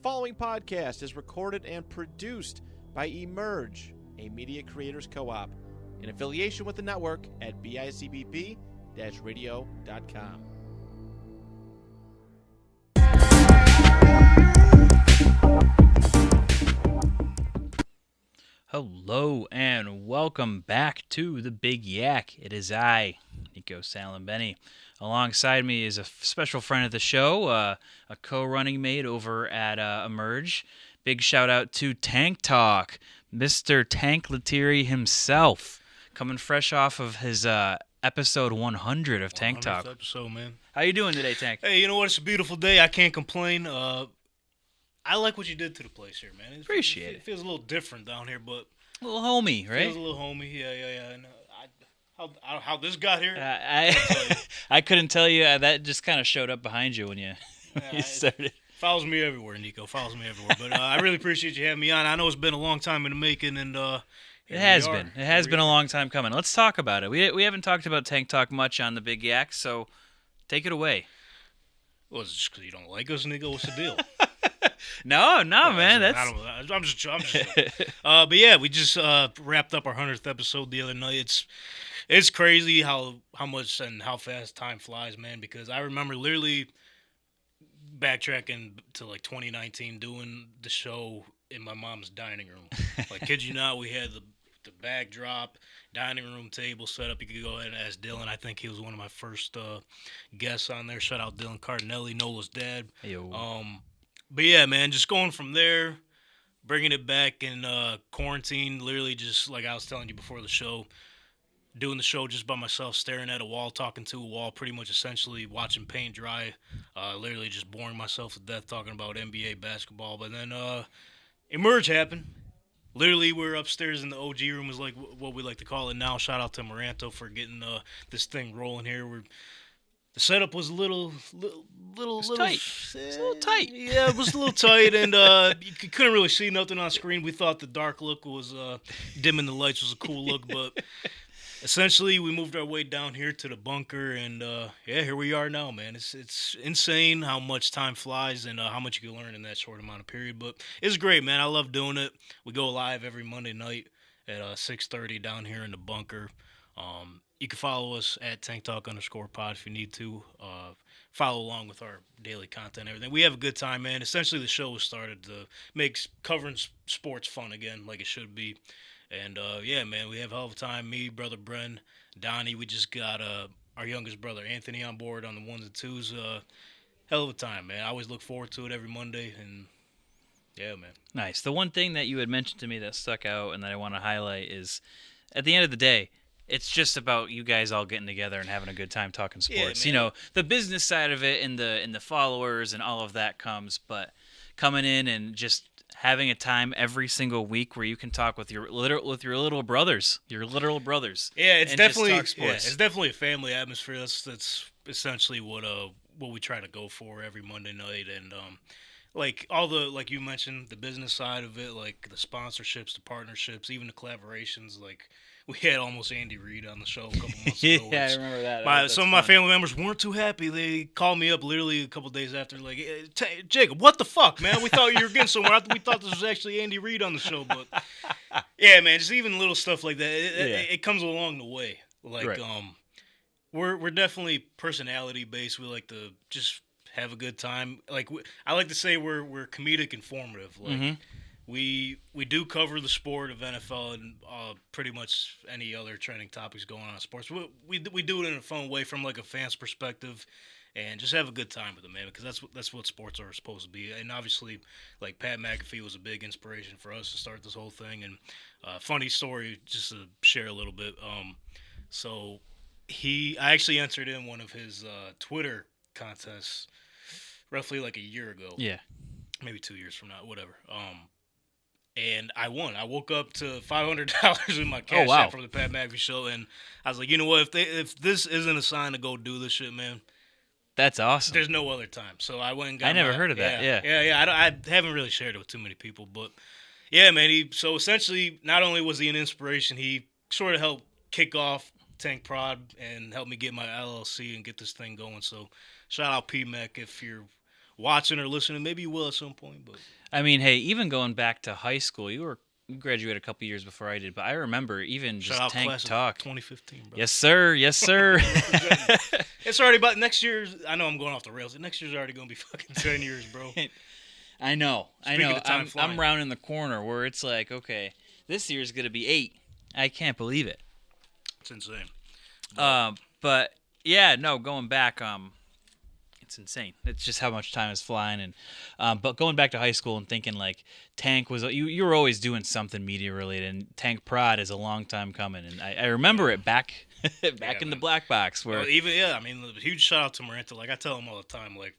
following podcast is recorded and produced by Emerge, a media creators co-op, in affiliation with the network at bicbp-radio.com. Hello and welcome back to the Big Yak. It is I, Nico Salimbenny. Alongside me is a special friend of the show, a co-running mate over at Emerge. Big shout out to Tank Talk, Mr. Tank Lettieri himself, coming fresh off of his episode 100 of Tank Talk. Episode, man. How you doing today, Tank? Hey, you know what? It's a beautiful day. I can't complain. I like what you did to the place here, man. Appreciate it. It feels a little different down here, but A little homey, right? feels a little homey. Yeah. And, how this got here? I couldn't tell you. That just kind of showed up behind you when you started. Follows me everywhere, Nico. Follows me everywhere. But I really appreciate you having me on. I know it's been a long time in the making, and It has been. It has been a long time coming. Let's talk about it. We haven't talked about Tank Talk much on the Big Yak, so take it away. Well, it's just because you don't like us, Nico. What's the deal? No, man. I'm just joking. But yeah, we just wrapped up our 100th episode the other night. It's crazy how much and how fast time flies, man. Because I remember literally backtracking to like 2019, doing the show in my mom's dining room. Like, kid you not, we had the backdrop, dining room table set up. You could go ahead and ask Dylan. I think he was one of my first guests on there. Shout out Dylan Cardinelli, Nola's dad. Yo. But yeah, man, just going from there, bringing it back in quarantine, literally just like I was telling you before the show, doing the show just by myself, staring at a wall, talking to a wall, pretty much essentially watching paint dry, literally just boring myself to death talking about NBA basketball. But then Emerge happened. Literally, we're upstairs in the OG room, is like what we like to call it now. Shout out to Moranto for getting this thing rolling here. The setup was a little tight. It's a little tight. Yeah, it was a little tight, and you couldn't really see nothing on screen. We thought the dark look was dimming the lights was a cool look, but essentially we moved our way down here to the bunker, and yeah, here we are now, man. It's insane how much time flies and how much you can learn in that short amount of period. But it's great, man. I love doing it. We go live every Monday night at 6:30 down here in the bunker. You can follow us at TankTalk_pod if you need to. Follow along with our daily content and everything. We have a good time, man. Essentially, the show was started to make covering sports fun again, like it should be. And, yeah, man, we have a hell of a time. Me, Brother Bren, Donnie. We just got our youngest brother, Anthony, on board on the ones and twos. Hell of a time, man. I always look forward to it every Monday. And, yeah, man. Nice. The one thing that you had mentioned to me that stuck out and that I want to highlight is, at the end of the day, it's just about you guys all getting together and having a good time talking sports. Yeah, you know, the business side of it and the followers and all of that comes, but coming in and just having a time every single week where you can talk with your little brothers, your literal brothers. Yeah, it's definitely just talk sports. it's definitely a family atmosphere. That's essentially what we try to go for every Monday night, and like all the, like you mentioned, the business side of it, like the sponsorships, the partnerships, even the collaborations. Like, we had almost Andy Reid on the show a couple months ago. Yeah, I remember that. Some of my family members weren't too happy. They called me up literally a couple days after, like, hey, Jacob, what the fuck, man? We thought you were getting somewhere. We thought this was actually Andy Reid on the show. But, yeah, man, just even little stuff like that. It comes along the way. Like, right. We're definitely personality-based. We like to just have a good time. Like, I like to say we're comedic informative. Like, Mm-hmm. We do cover the sport of NFL and pretty much any other trending topics going on in sports. We do it in a fun way from like a fan's perspective, and just have a good time with it, man. Because that's what sports are supposed to be. And obviously, like, Pat McAfee was a big inspiration for us to start this whole thing. And funny story, just to share a little bit. So I actually entered in one of his Twitter contests roughly like a year ago. Yeah. Maybe 2 years from now, whatever. And I won. I woke up to $500 in my cash app from the Pat McAfee show, and I was like, you know what? If this isn't a sign to go do this shit, man, that's awesome. There's no other time. So I went and got. I never heard of that. Yeah. I haven't really shared it with too many people, but yeah, man. So essentially, not only was he an inspiration, he sort of helped kick off Tank Prod and helped me get my LLC and get this thing going. So shout out PMEC if you're watching or listening. Maybe you will at some point, but I mean, hey, even going back to high school, you graduated a couple years before I did, but I remember even shout just out Tank class of Talk. 2015, bro. Yes, sir. Yes, sir. It's already about next year's. I know I'm going off the rails. Next year's already going to be fucking 10 years, bro. I know. Speaking of time I'm flying. rounding the corner where it's like, okay, this year's gonna be 8. I can't believe it. It's insane. But yeah, no, going back, it's insane. It's just how much time is flying, and but going back to high school and thinking like Tank was, you were always doing something media related, and Tank Prod is a long time coming, and I remember it back in the man. black box where I mean, a huge shout out to Moranta. Like I tell him all the time, like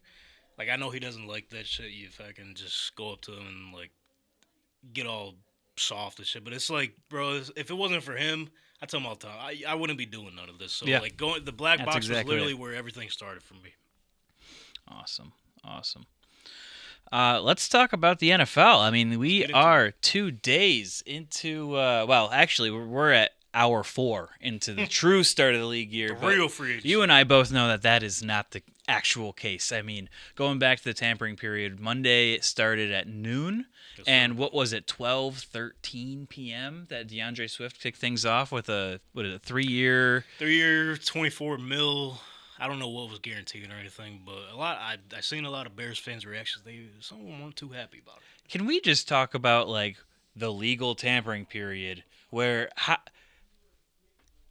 I know he doesn't like that shit. If I can just go up to him and like get all soft and shit, but it's like, bro, if it wasn't for him, I tell him all the time, I wouldn't be doing none of this. So Yeah. like the black That's box exactly was literally it. where everything started for me. Awesome. Let's talk about the NFL. I mean, we are 2 days into. Well, actually, we're at hour 4 into the true start of the league year. The but real free agency. You and I both know that is not the actual case. I mean, going back to the tampering period, Monday it started at noon. Yes, and sir. what was it, 12:13 p.m. that DeAndre Swift kicked things off with a 3-year. 3-year, 24 mil. I don't know what was guaranteed or anything, but I seen a lot of Bears fans' reactions. Some of them weren't too happy about it. Can we just talk about like the legal tampering period where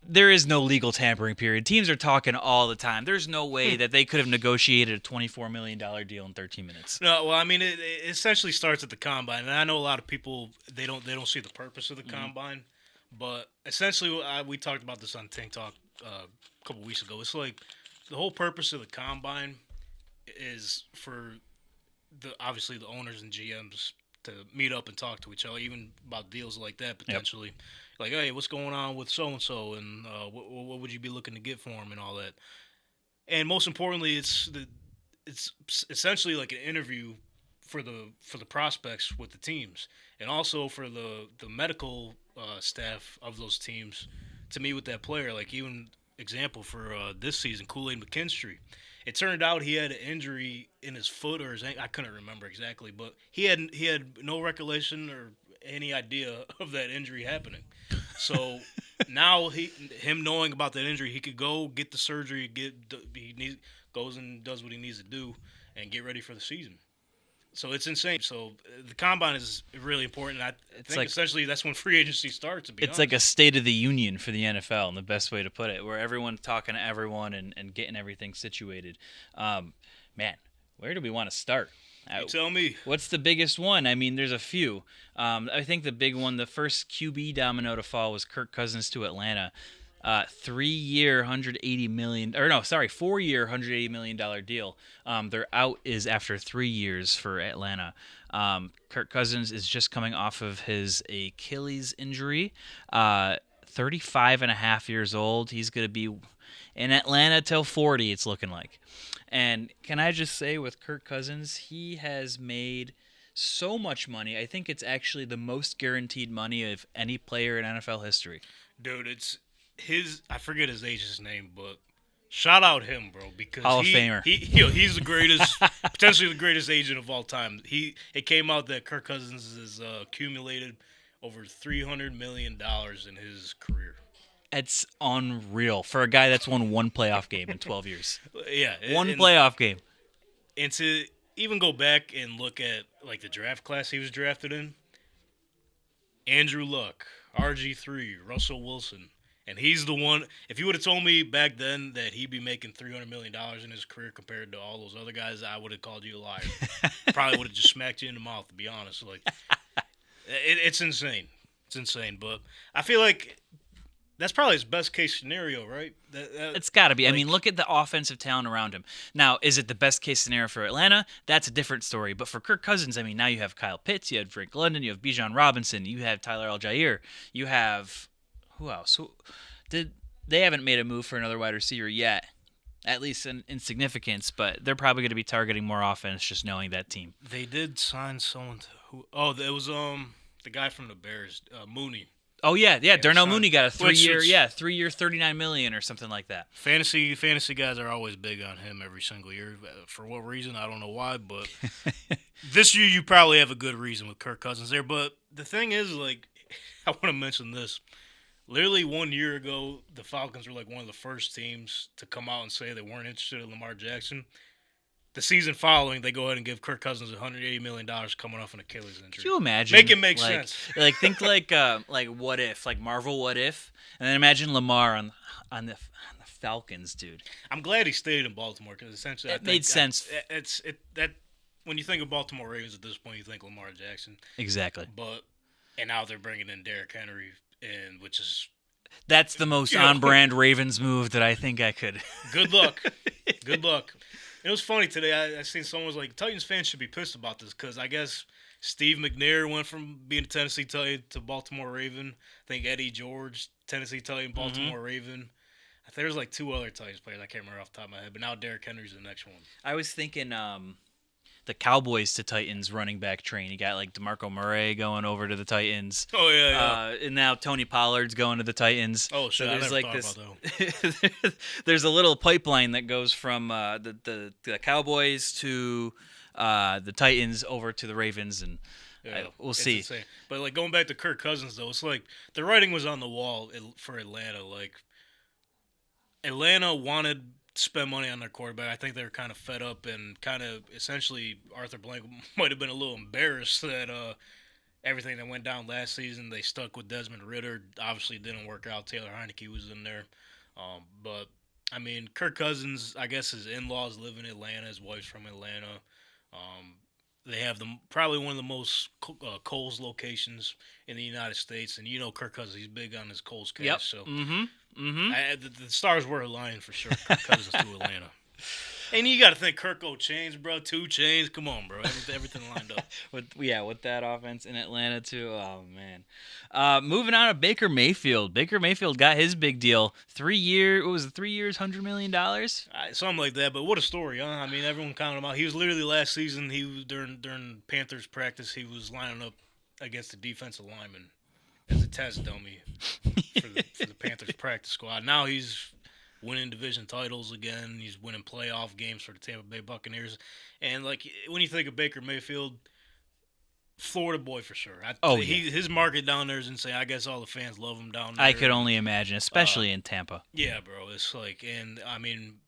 there is no legal tampering period. Teams are talking all the time. There's no way that they could have negotiated a $24 million deal in 13 minutes. No, well, I mean, it essentially starts at the combine, and I know a lot of people they don't see the purpose of the combine, but essentially we talked about this on Tank Talk a couple weeks ago. It's like the whole purpose of the combine is for obviously the owners and GMs to meet up and talk to each other, even about deals like that potentially. Yep. Like, hey, what's going on with so and so, and what would you be looking to get for him, and all that. And most importantly, it's essentially like an interview for the prospects with the teams, and also for the medical staff of those teams to meet with that player. Like even example for this season, Kool-Aid McKinstry. It turned out he had an injury in his foot or his ankle. I couldn't remember exactly, but he had no recollection or any idea of that injury happening. So now him knowing about that injury, he could go get the surgery, goes and does what he needs to do, and get ready for the season. So it's insane. So the combine is really important. I think essentially that's when free agency starts. To be honest, like a state of the union for the NFL, and the best way to put it, where everyone's talking to everyone and getting everything situated. Man, where do we want to start? You tell me. What's the biggest one? I mean, there's a few. I think the big one, the first QB domino to fall was Kirk Cousins to Atlanta. 4-year, $180 million deal. Their out is after 3 years for Atlanta. Kirk Cousins is just coming off of his Achilles injury. 35 and a half years old. He's going to be in Atlanta till 40, it's looking like. And can I just say, with Kirk Cousins, he has made so much money. I think it's actually the most guaranteed money of any player in NFL history. Dude, it's I forget his agent's name, but shout out him, bro, because Hall of Famer. He's the greatest, potentially the greatest agent of all time. It came out that Kirk Cousins has accumulated over $300 million in his career. It's unreal for a guy that's won one playoff game in 12 years. Yeah. One playoff game. And to even go back and look at like the draft class he was drafted in, Andrew Luck, RG3, Russell Wilson, and he's the one. If you would have told me back then that he'd be making $300 million in his career compared to all those other guys, I would have called you a liar. Probably would have just smacked you in the mouth, to be honest. Like, it's insane. It's insane. But I feel like that's probably his best case scenario, right? It's got to be. I mean, look at the offensive talent around him. Now, is it the best case scenario for Atlanta? That's a different story. But for Kirk Cousins, I mean, now you have Kyle Pitts, you have Drake London, you have Bijan Robinson, you have Tyler Algier, you have who else? They haven't made a move for another wide receiver yet, at least in significance. But they're probably going to be targeting more offense, just knowing that team. They did sign someone it was the guy from the Bears, Mooney. Oh yeah. Darnell son. Mooney got a 3-year, Which is- 3-year, $39 million or something like that. Fantasy guys are always big on him every single year. For what reason, I don't know why, but this year you probably have a good reason with Kirk Cousins there. But the thing is, like, I want to mention this. Literally 1 year ago, the Falcons were like one of the first teams to come out and say they weren't interested in Lamar Jackson. The season following, they go ahead and give Kirk Cousins $180 million coming off an Achilles injury. Could you imagine? Make it make like, sense. Like think like What If, like Marvel What If, and then imagine Lamar on the Falcons, dude. I'm glad he stayed in Baltimore because essentially It made sense. That when you think of Baltimore Ravens at this point, you think Lamar Jackson. Exactly. And now they're bringing in Derrick Henry, and which is That's the most on-brand Ravens move that I think I could. good luck. Good luck. It was funny today. I seen someone was like, Titans fans should be pissed about this because I guess Steve McNair went from being a Tennessee Titan to Baltimore Raven. I think Eddie George, Tennessee Titan, Baltimore Raven. I think there's like 2 other Titans players. I can't remember off the top of my head. But now Derrick Henry's the next one. I was thinking the Cowboys to Titans running back train. You got like DeMarco Murray going over to the Titans. Oh, yeah. And now Tony Pollard's going to the Titans. Oh, shit. So there's I never like thought this. about that. There's a little pipeline that goes from the Cowboys to the Titans over to the Ravens, and we'll it's see. Insane. But like going back to Kirk Cousins though, it's like the writing was on the wall for Atlanta. Like Atlanta wanted to spend money on their quarterback. I think they were kind of fed up and kind of essentially Arthur Blank might have been a little embarrassed that everything that went down last season. They stuck with Desmond Ridder. Obviously didn't work out. Taylor Heineke was in there, but I mean Kirk Cousins. I guess his in-laws live in Atlanta. His wife's from Atlanta. They have probably one of the most Kohl's locations in the United States, and you know Kirk Cousins, he's big on his Kohl's cash. Yep. So Mm-hmm. the stars were aligning for sure. Kirk Cousins to Atlanta, and you got to think Kirk Chains, bro, 2 Chains. Come on, bro, everything lined up. with that offense in Atlanta too. Oh man. Moving on to Baker Mayfield. Baker Mayfield got his big deal. 3 year. What was it? 3 years, $100 million. Something like that. But what a story, huh? I mean, everyone counted him out. He was literally last season. He was during Panthers practice. He was lining up against the defensive lineman as a test dummy for the Panthers practice squad. Now he's winning division titles again. He's winning playoff games for the Tampa Bay Buccaneers. And like when you think of Baker Mayfield, Florida boy for sure. His market down there is insane. I guess all the fans love him down there. I could only imagine, especially in Tampa. Yeah, bro. It's like, and I mean,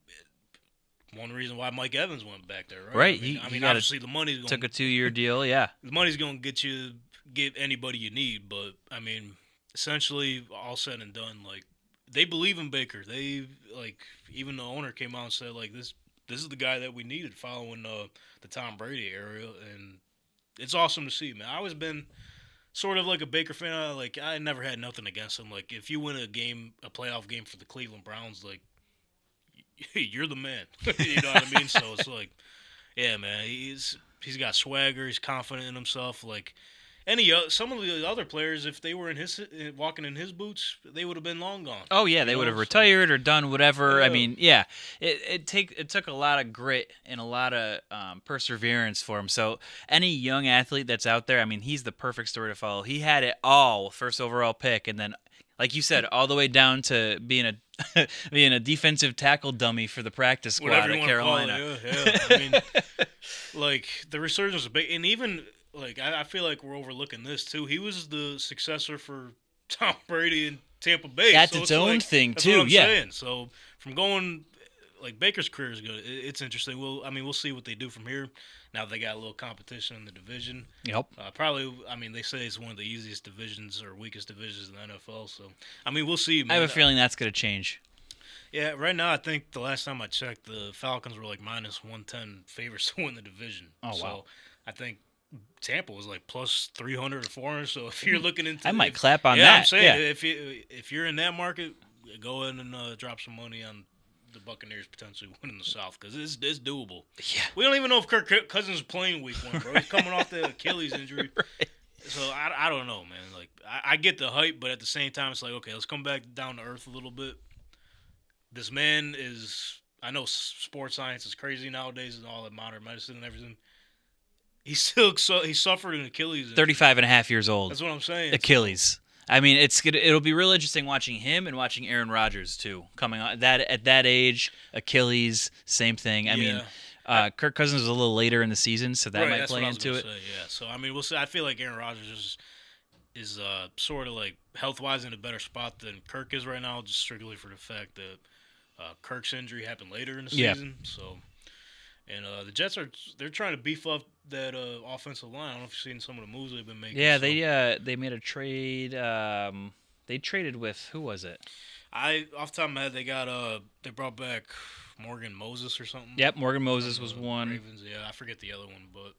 one reason why Mike Evans went back there, right? Right. I mean obviously the money's going took a 2-year deal. Yeah. the money's going to get anybody you need, but I mean, essentially, all said and done, like they believe in Baker. They like even the owner came out and said like this is the guy that we needed following the Tom Brady era, and it's awesome to see, man. I always been sort of like a Baker fan. Like I never had nothing against him. Like if you win a playoff game for the Cleveland Browns, like you're the man. You know what I mean? So it's like, yeah, man. He's got swagger. He's confident in himself. Like some of the other players, if they were walking in his boots, they would have been long gone. Oh yeah, they would have retired or done whatever. Yeah. I mean, yeah, it took a lot of grit and a lot of perseverance for him. So any young athlete that's out there, I mean, he's the perfect story to follow. He had it all, first overall pick, and then, like you said, all the way down to being a defensive tackle dummy for the practice squad at Carolina. Yeah. I mean, like the resurgence of Baker, and even. Like, I feel like we're overlooking this, too. He was the successor for Tom Brady in Tampa Bay. That's its own thing, that's too, what I'm yeah. saying. So, from going, like, Baker's career is good. It's interesting. We'll see what they do from here. Now they got a little competition in the division. Yep. Probably, I mean, they say it's one of the easiest divisions or weakest divisions in the NFL. So, I mean, we'll see, man. I have a feeling that's going to change. Yeah, right now, I think the last time I checked, the Falcons were like -110 favorites to win the division. Oh, wow. So, I think Tampa was like plus 300 or 400. So if you're looking into, I might clap on yeah, that. I'm saying Yeah. if you're in that market, go ahead and drop some money on the Buccaneers potentially winning the South because it's doable. Yeah. We don't even know if Kirk Cousins is playing Week 1, bro. He's coming off the Achilles injury. Right. So I don't know, man. Like I get the hype, but at the same time, it's like okay, let's come back down to earth a little bit. This man is. I know sports science is crazy nowadays and all that modern medicine and everything. He suffered an Achilles injury. 35 and a half years old. That's what I'm saying. Achilles. I mean, it'll be real interesting watching him and watching Aaron Rodgers too coming on that at that age. Achilles, same thing. I mean, Kirk Cousins was a little later in the season, so that might play into it. Say, yeah. So I mean, we'll see. I feel like Aaron Rodgers is sort of like health wise in a better spot than Kirk is right now, just strictly for the fact that Kirk's injury happened later in the season. So, and the Jets they're trying to beef up that offensive line. I don't know if you've seen some of the moves they've been making. Yeah, they made a trade. They traded with who was it? Off the top of my head, they brought back Morgan Moses or something. Yep, Morgan Moses was one. Ravens, yeah, I forget the other one, but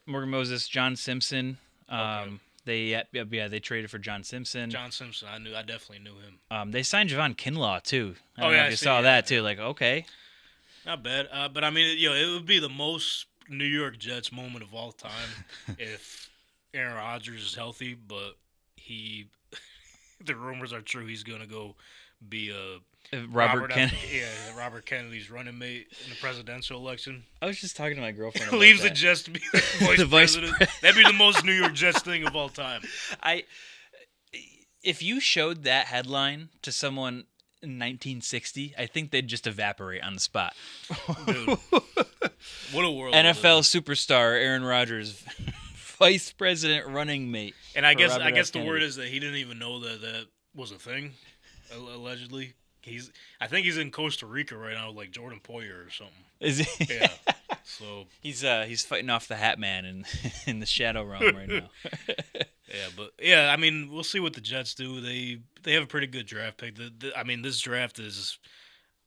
Morgan Moses, John Simpson. Okay. They traded for John Simpson. John Simpson, I definitely knew him. They signed Javon Kinlaw too. I don't know if you saw that too. Like, okay, not bad. But I mean, it would be the most New York Jets moment of all time if Aaron Rodgers is healthy, but the rumors are true. He's gonna go be Robert Kennedy. Robert Kennedy's running mate in the presidential election. I was just talking to my girlfriend about Leaves that. the Jets to be the vice president. That'd be the most New York Jets thing of all time. If you showed that headline to someone in 1960, I think they'd just evaporate on the spot. Dude, what a world! NFL superstar Aaron Rodgers, vice president running mate. And I guess the Kennedy. word is that he didn't even know that was a thing. Allegedly, I think he's in Costa Rica right now, like Jordan Poyer or something. Is he? Yeah. So he's fighting off the Hat Man in the Shadow Realm right now. I mean, we'll see what the Jets do. They have a pretty good draft pick. I mean, this draft is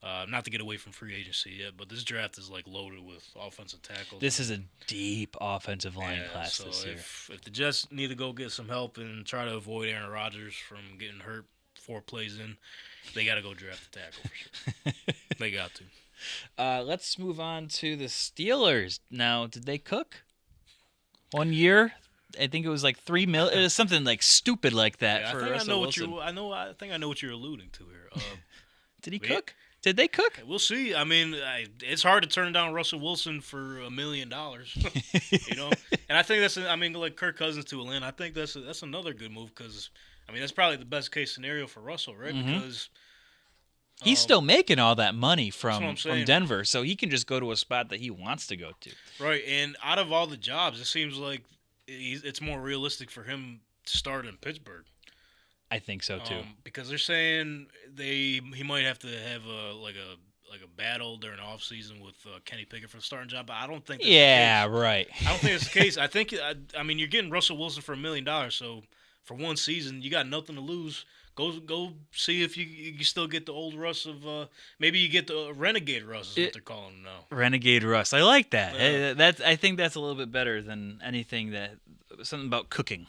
not to get away from free agency yet, but this draft is like loaded with offensive tackles. This is a deep offensive line class this year. If the Jets need to go get some help and try to avoid Aaron Rodgers from getting hurt 4 plays in, they got to go draft a tackle for sure. They got to. Let's move on to the Steelers. Now, did they cook? 1 year? I think it was like $3 million. It was something like stupid like that for Russell Wilson. I think I know what you're alluding to here. Did he cook? Did they cook? We'll see. I mean, it's hard to turn down Russell Wilson for $1 million, you know. And I think like Kirk Cousins to Atlanta. I think that's another good move because, I mean, that's probably the best case scenario for Russell, right? Mm-hmm. Because he's still making all that money from saying. Denver, so he can just go to a spot that he wants to go to. Right, and out of all the jobs, it seems like it's more realistic for him to start in Pittsburgh. I think so too. Because they're saying he might have to have a battle during the offseason with Kenny Pickett for the starting job, but I don't think that's the case. Right. I don't think that's the case. I mean, you're getting Russell Wilson for $1 million, so for one season, you got nothing to lose. Go see if you still get the old Russ of maybe you get the Renegade Russ is what they're calling him now. Renegade Russ. I like that. I think that's a little bit better than anything something about cooking.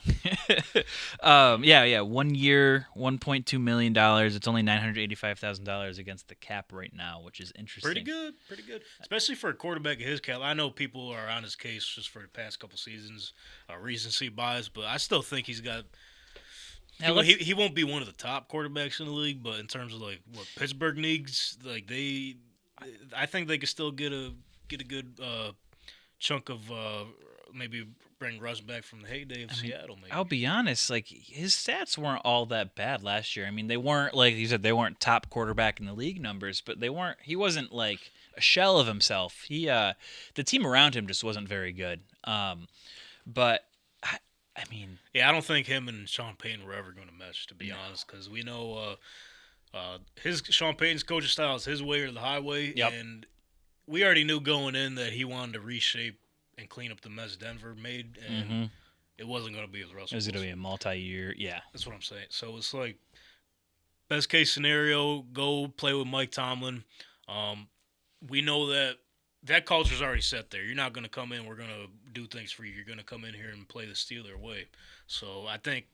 1 year, $1.2 million. It's only $985,000 against the cap right now, which is interesting. Pretty good. Especially for a quarterback of his cap. I know people are on his case just for the past couple seasons, recency bias, but I still think he's got. He won't be one of the top quarterbacks in the league, but in terms of like what Pittsburgh needs, like I think they could still get a good chunk of maybe bring Russ back from the heyday of Seattle. Maybe. I'll be honest, like his stats weren't all that bad last year. I mean, they weren't like you said, they weren't top quarterback in the league numbers, but he wasn't like a shell of himself. The team around him just wasn't very good. But I mean, yeah, I don't think him and Sean Payton were ever going to mesh, to be honest, because we know Sean Payton's coaching style is his way or the highway, and we already knew going in that he wanted to reshape and clean up the mess Denver made, and it wasn't going to be with Russell. It was going to be a multi-year, That's what I'm saying. So it's like best case scenario, go play with Mike Tomlin. We know that culture's already set there. You're not going to come in, we're going to do things for you. You're going to come in here and play the Steeler way. So I think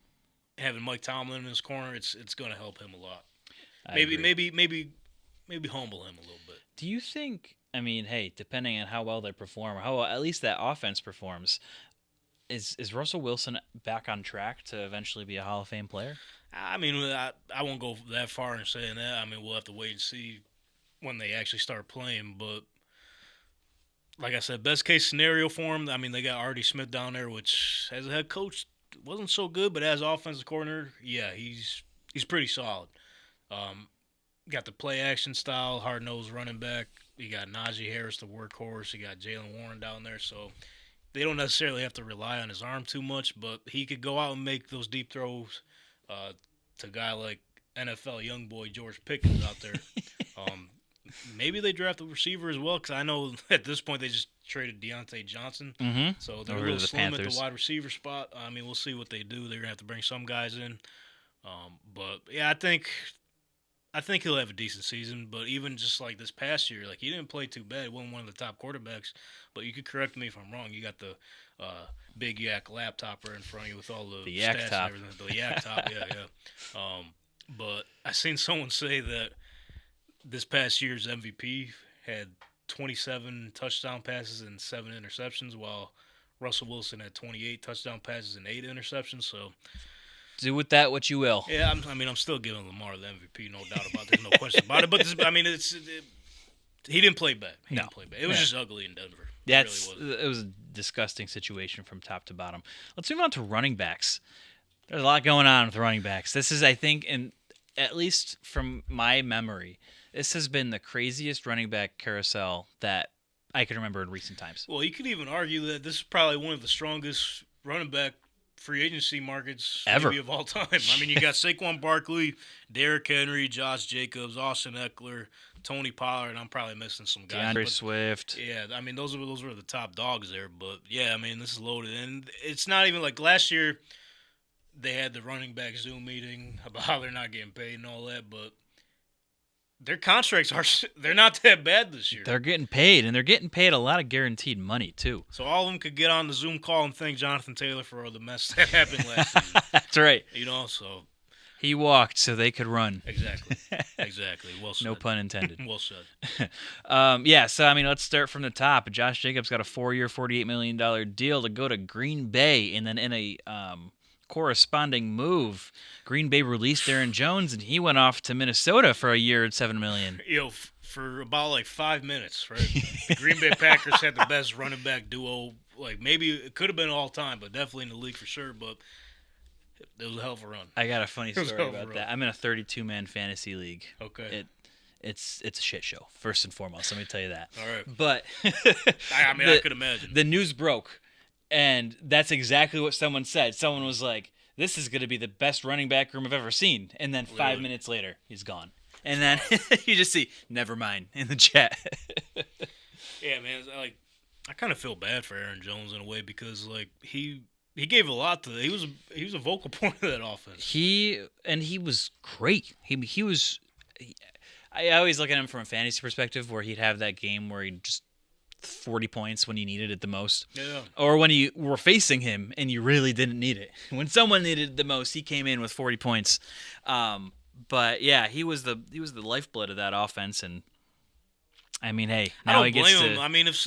having Mike Tomlin in his corner, it's going to help him a lot. Maybe humble him a little bit. Do you think, I mean, hey, depending on how well they perform, or how well at least that offense performs, is Russell Wilson back on track to eventually be a Hall of Fame player? I mean, I won't go that far in saying that. I mean, we'll have to wait and see when they actually start playing, but like I said, best case scenario for him. I mean, they got Artie Smith down there, which as a head coach wasn't so good, but as offensive coordinator, yeah, he's pretty solid. Um, got the play action style, hard nosed running back. You got Najee Harris, the workhorse. You got Jalen Warren down there, so they don't necessarily have to rely on his arm too much, but he could go out and make those deep throws to a guy like NFL young boy George Pickens out there. Maybe they draft a receiver as well, because I know at this point they just traded Deontay Johnson. Mm-hmm. So they're Over a to little the slim Panthers. at the wide receiver spot. I mean, we'll see what they do. They're going to have to bring some guys in. But, yeah, I think he'll have a decent season. But even just like this past year, like he didn't play too bad. He wasn't one of the top quarterbacks. But you could correct me if I'm wrong. You got the big yak laptop right in front of you with all the yak stats top. and everything. The yak top, yeah. But I seen someone say that this past year's MVP had 27 touchdown passes and 7 interceptions, while Russell Wilson had 28 touchdown passes and 8 interceptions. So, Do with that what you will. yeah, I'm still giving Lamar the MVP, no doubt about it. There's no question about it. But he didn't play bad. He didn't play bad. It was just ugly in Denver. It was a disgusting situation from top to bottom. Let's move on to running backs. There's a lot going on with running backs. This is, I think, at least from my memory, this has been the craziest running back carousel that I can remember in recent times. Well, you could even argue that this is probably one of the strongest running back free agency markets Ever. maybe of all time. I mean, you got Saquon Barkley, Derrick Henry, Josh Jacobs, Austin Eckler, Tony Pollard, and I'm probably missing some guys. DeAndre but Swift. yeah, I mean, those were the top dogs there. But, yeah, I mean, this is loaded. And it's not even like last year they had the running back Zoom meeting about how they're not getting paid and all that, but their contracts they're not that bad this year. They're getting paid, and they're getting paid a lot of guaranteed money, too. So all of them could get on the Zoom call and thank Jonathan Taylor for all the mess that happened last season. That's right. So He walked so they could run. exactly. Well said. No pun intended. Well said. So, I mean, let's start from the top. Josh Jacobs got a 4-year, $48 million deal to go to Green Bay, and then in a corresponding move, Green Bay released Aaron Jones, and he went off to Minnesota for a year at $7 million. For about like 5 minutes, right? The Green Bay Packers had the best running back duo. Like maybe it could have been all time, but definitely in the league for sure. But it was a hell of a run. I got a funny story hell of a about run. that. I'm in a 32-man fantasy league. Okay. It's a shit show, first and foremost. Let me tell you that. All right. But I could imagine. The news broke, and that's exactly what someone said. Someone was like, "This is going to be the best running back room I've ever seen," and then 5 Really? minutes later, he's gone. And then you just see, "Never mind" in the chat. Yeah, man. I kind of feel bad for Aaron Jones in a way because like he gave a lot to. He was a vocal point of that offense. He was great. He was. I always look at him from a fantasy perspective, where he'd have that game where he just 40 points when you needed it the most. Yeah. Or when you were facing him and you really didn't need it. When someone needed it the most, he came in with 40 points. But yeah, he was the lifeblood of that offense. And I mean, hey, now I he don't gets blame him. to. I mean, if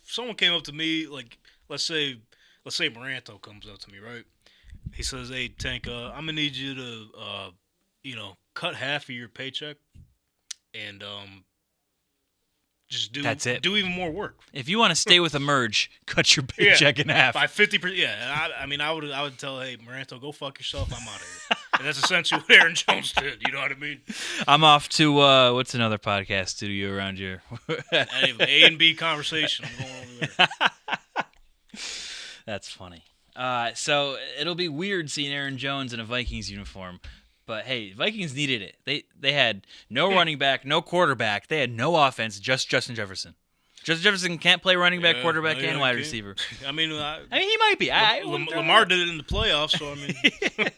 someone came up to me, like let's say Moranto comes up to me, right? He says, "Hey, Tank, I'm gonna need you to, cut half of your paycheck, and just do That's it. do even more work If you want to stay with Emerge, cut your paycheck in half. by 50%." Yeah, I mean, I would tell, "Hey, Moranto, go fuck yourself. I'm out of here." And that's essentially what Aaron Jones did. You know what I mean? I'm off to what's another podcast studio around here? Anyway, A&B conversation. I'm going over there. That's funny. So it'll be weird seeing Aaron Jones in a Vikings uniform. But hey, Vikings needed it. They had no running back, no quarterback. They had no offense, just Justin Jefferson. Justin Jefferson can't play running back, quarterback, and wide receiver. I mean, He might be. Lamar did it in the playoffs, so I mean,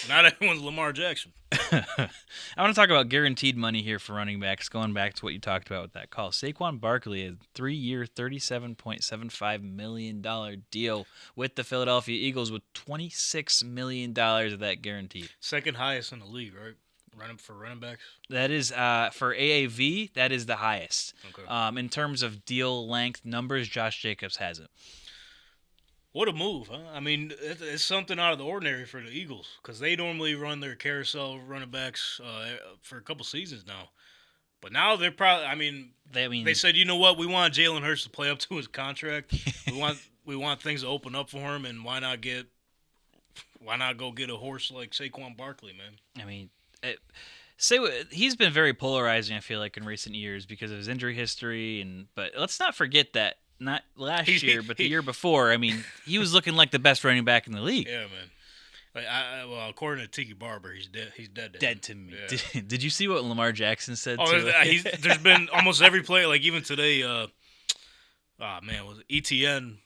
not everyone's Lamar Jackson. I want to talk about guaranteed money here for running backs, going back to what you talked about with that call. Saquon Barkley, a 3-year, $37.75 million deal with the Philadelphia Eagles with $26 million of that guaranteed. Second highest in the league, right? Running backs. That is, for AAV, that is the highest. Okay. In terms of deal length numbers, Josh Jacobs has it. What a move, huh? I mean, it's something out of the ordinary for the Eagles because they normally run their carousel running backs for a couple seasons now. But now they're probably. I mean, they said, you know what? We want Jalen Hurts to play up to his contract. we want things to open up for him, and why not go get a horse like Saquon Barkley, man? I mean, he's been very polarizing, I feel like, in recent years because of his injury history. But let's not forget that not last year, but the year before, I mean, he was looking like the best running back in the league. Yeah, man. Like, well, according to Tiki Barber, he's dead. He's dead. Dead to me. Yeah. Did you see what Lamar Jackson said? There's been almost every play. Like even today, was it ETN?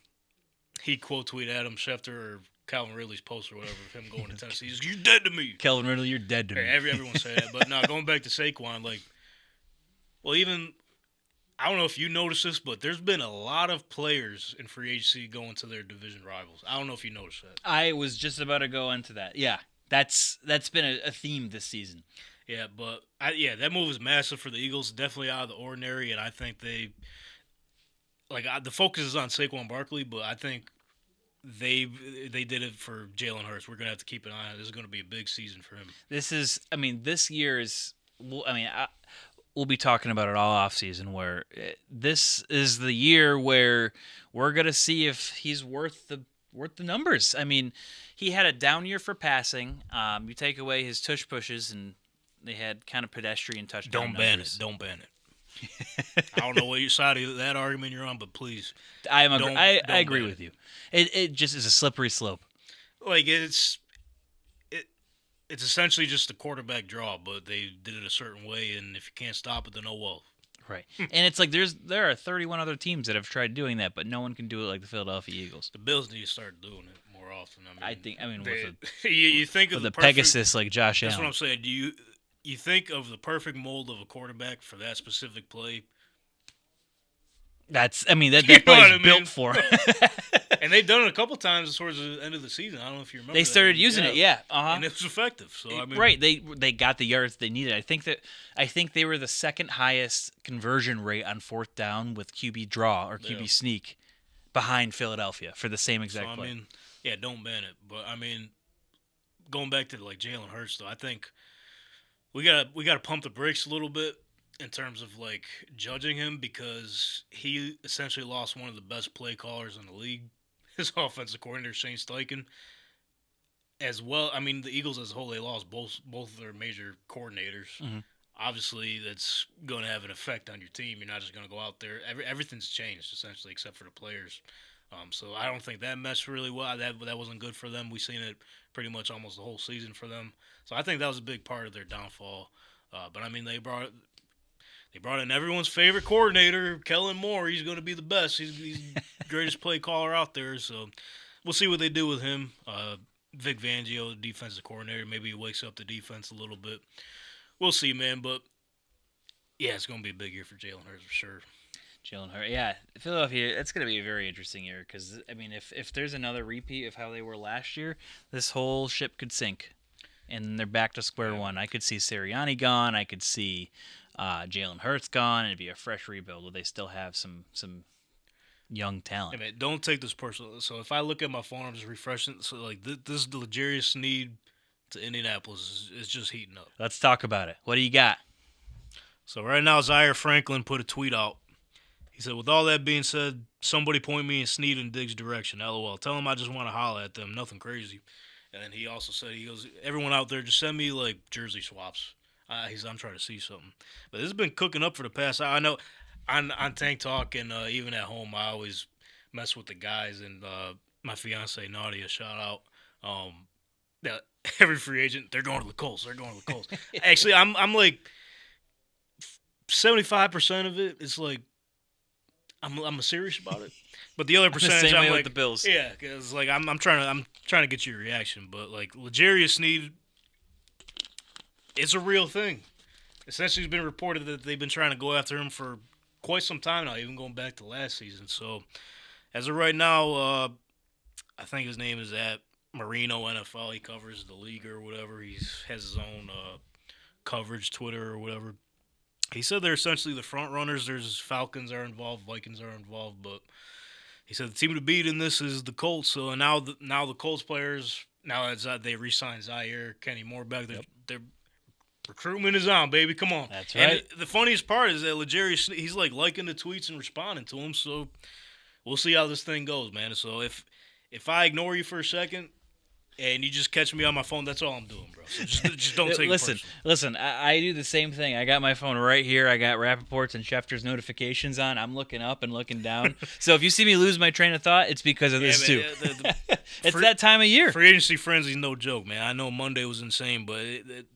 He quote tweeted Adam Schefter or Calvin Ridley's post or whatever of him going to Tennessee. He's, "You're dead to me." Calvin Ridley, you're dead to me. Everyone say that, but no. Going back to Saquon, even. I don't know if you noticed this, but there's been a lot of players in free agency going to their division rivals. I don't know if you noticed that. I was just about to go into that. Yeah, that's been a theme this season. Yeah, but that move is massive for the Eagles. Definitely out of the ordinary, and I think the focus is on Saquon Barkley, but I think they did it for Jalen Hurts. We're gonna have to keep an eye on it. This is gonna be a big season for him. This year is. We'll be talking about it all offseason, where this is the year where we're going to see if he's worth the numbers. I mean, he had a down year for passing. You take away his tush pushes, and they had kind of pedestrian touchdown numbers. Don't ban it. I don't know what side of that argument you're on, but please. I agree with you. It just is a slippery slope. Like, it's essentially just a quarterback draw, but they did it a certain way, and if you can't stop it, then oh well. Right. And it's like there are 31 other teams that have tried doing that, but no one can do it like the Philadelphia Eagles. The Bills need to start doing it more often. You think of the Pegasus like Josh Allen. That's what I'm saying. Do you think of the perfect mold of a quarterback for that specific play? That play's built for. And they've done it a couple times towards the end of the season. I don't know if you remember. They started using it, yeah. And it was effective. So right, they got the yards they needed. I think they were the second highest conversion rate on fourth down with QB draw or QB sneak behind Philadelphia for the same exact play. Don't ban it. But going back to Jalen Hurts though, I think we gotta pump the brakes a little bit in terms of judging him, because he essentially lost one of the best play callers in the league. His offensive coordinator, Shane Steichen, as well. I mean, the Eagles as a whole, they lost both of their major coordinators. Mm-hmm. Obviously, that's going to have an effect on your team. You're not just going to go out there. Everything's changed, essentially, except for the players. So I don't think that meshed really well. That wasn't good for them. We've seen it pretty much almost the whole season for them. So I think that was a big part of their downfall. But, they brought in everyone's favorite coordinator, Kellen Moore. He's going to be the best. He's the greatest play caller out there. So we'll see what they do with him. Vic Fangio, the defensive coordinator, maybe he wakes up the defense a little bit. We'll see, man. But, yeah, it's going to be a big year for Jalen Hurts for sure. Jalen Hurts, yeah. Philadelphia, it's going to be a very interesting year because, if there's another repeat of how they were last year, this whole ship could sink. And they're back to square one. I could see Sirianni gone. I could see Jalen Hurts gone. It'd be a fresh rebuild, but they still have some young talent. Hey man, don't take this personal. So if I look at my phone, I'm just refreshing. So this is the L'Jarius Sneed to Indianapolis is just heating up. Let's talk about it. What do you got? So right now, Zaire Franklin put a tweet out. He said, "With all that being said, somebody point me in Sneed and Diggs' direction. LOL. Tell them I just want to holler at them. Nothing crazy." And then he also said, he goes, "Everyone out there, just send me jersey swaps." He said, "I'm trying to see something." But this has been cooking up for the past. I know on Tank Talk and even at home, I always mess with the guys. And my fiance Nadia, shout out. That every free agent, they're going to the Colts. They're going to the Colts. Actually, I'm 75% of it is I'm serious about it. But the other percentage, I'm with the Bills. Yeah, because I'm trying to get your reaction. But L'Jarius Sneed, it's a real thing. Essentially, it's been reported that they've been trying to go after him for quite some time now, even going back to last season. So, as of right now, I think his name is at Marino NFL. He covers the league or whatever. He has his own coverage, Twitter or whatever. He said they're essentially the front runners. There's Falcons are involved, Vikings are involved, but he said the team to beat in this is the Colts. So now the Colts players, now that they re-signed Zaire, Kenny Moore back, they're Recruitment is on, baby. Come on. That's And right. the funniest part is that L'Jarius, he's like liking the tweets and responding to them. So we'll see how this thing goes, man. So if I ignore you for a second and you just catch me on my phone, that's all I'm doing, bro. So just don't take it personal. Listen. I do the same thing. I got my phone right here. I got Rappaport's and Schefter's notifications on. I'm looking up and looking down. So if you see me lose my train of thought, it's because of this too. It's that time of year. Free agency frenzy is no joke, man. I know Monday was insane, but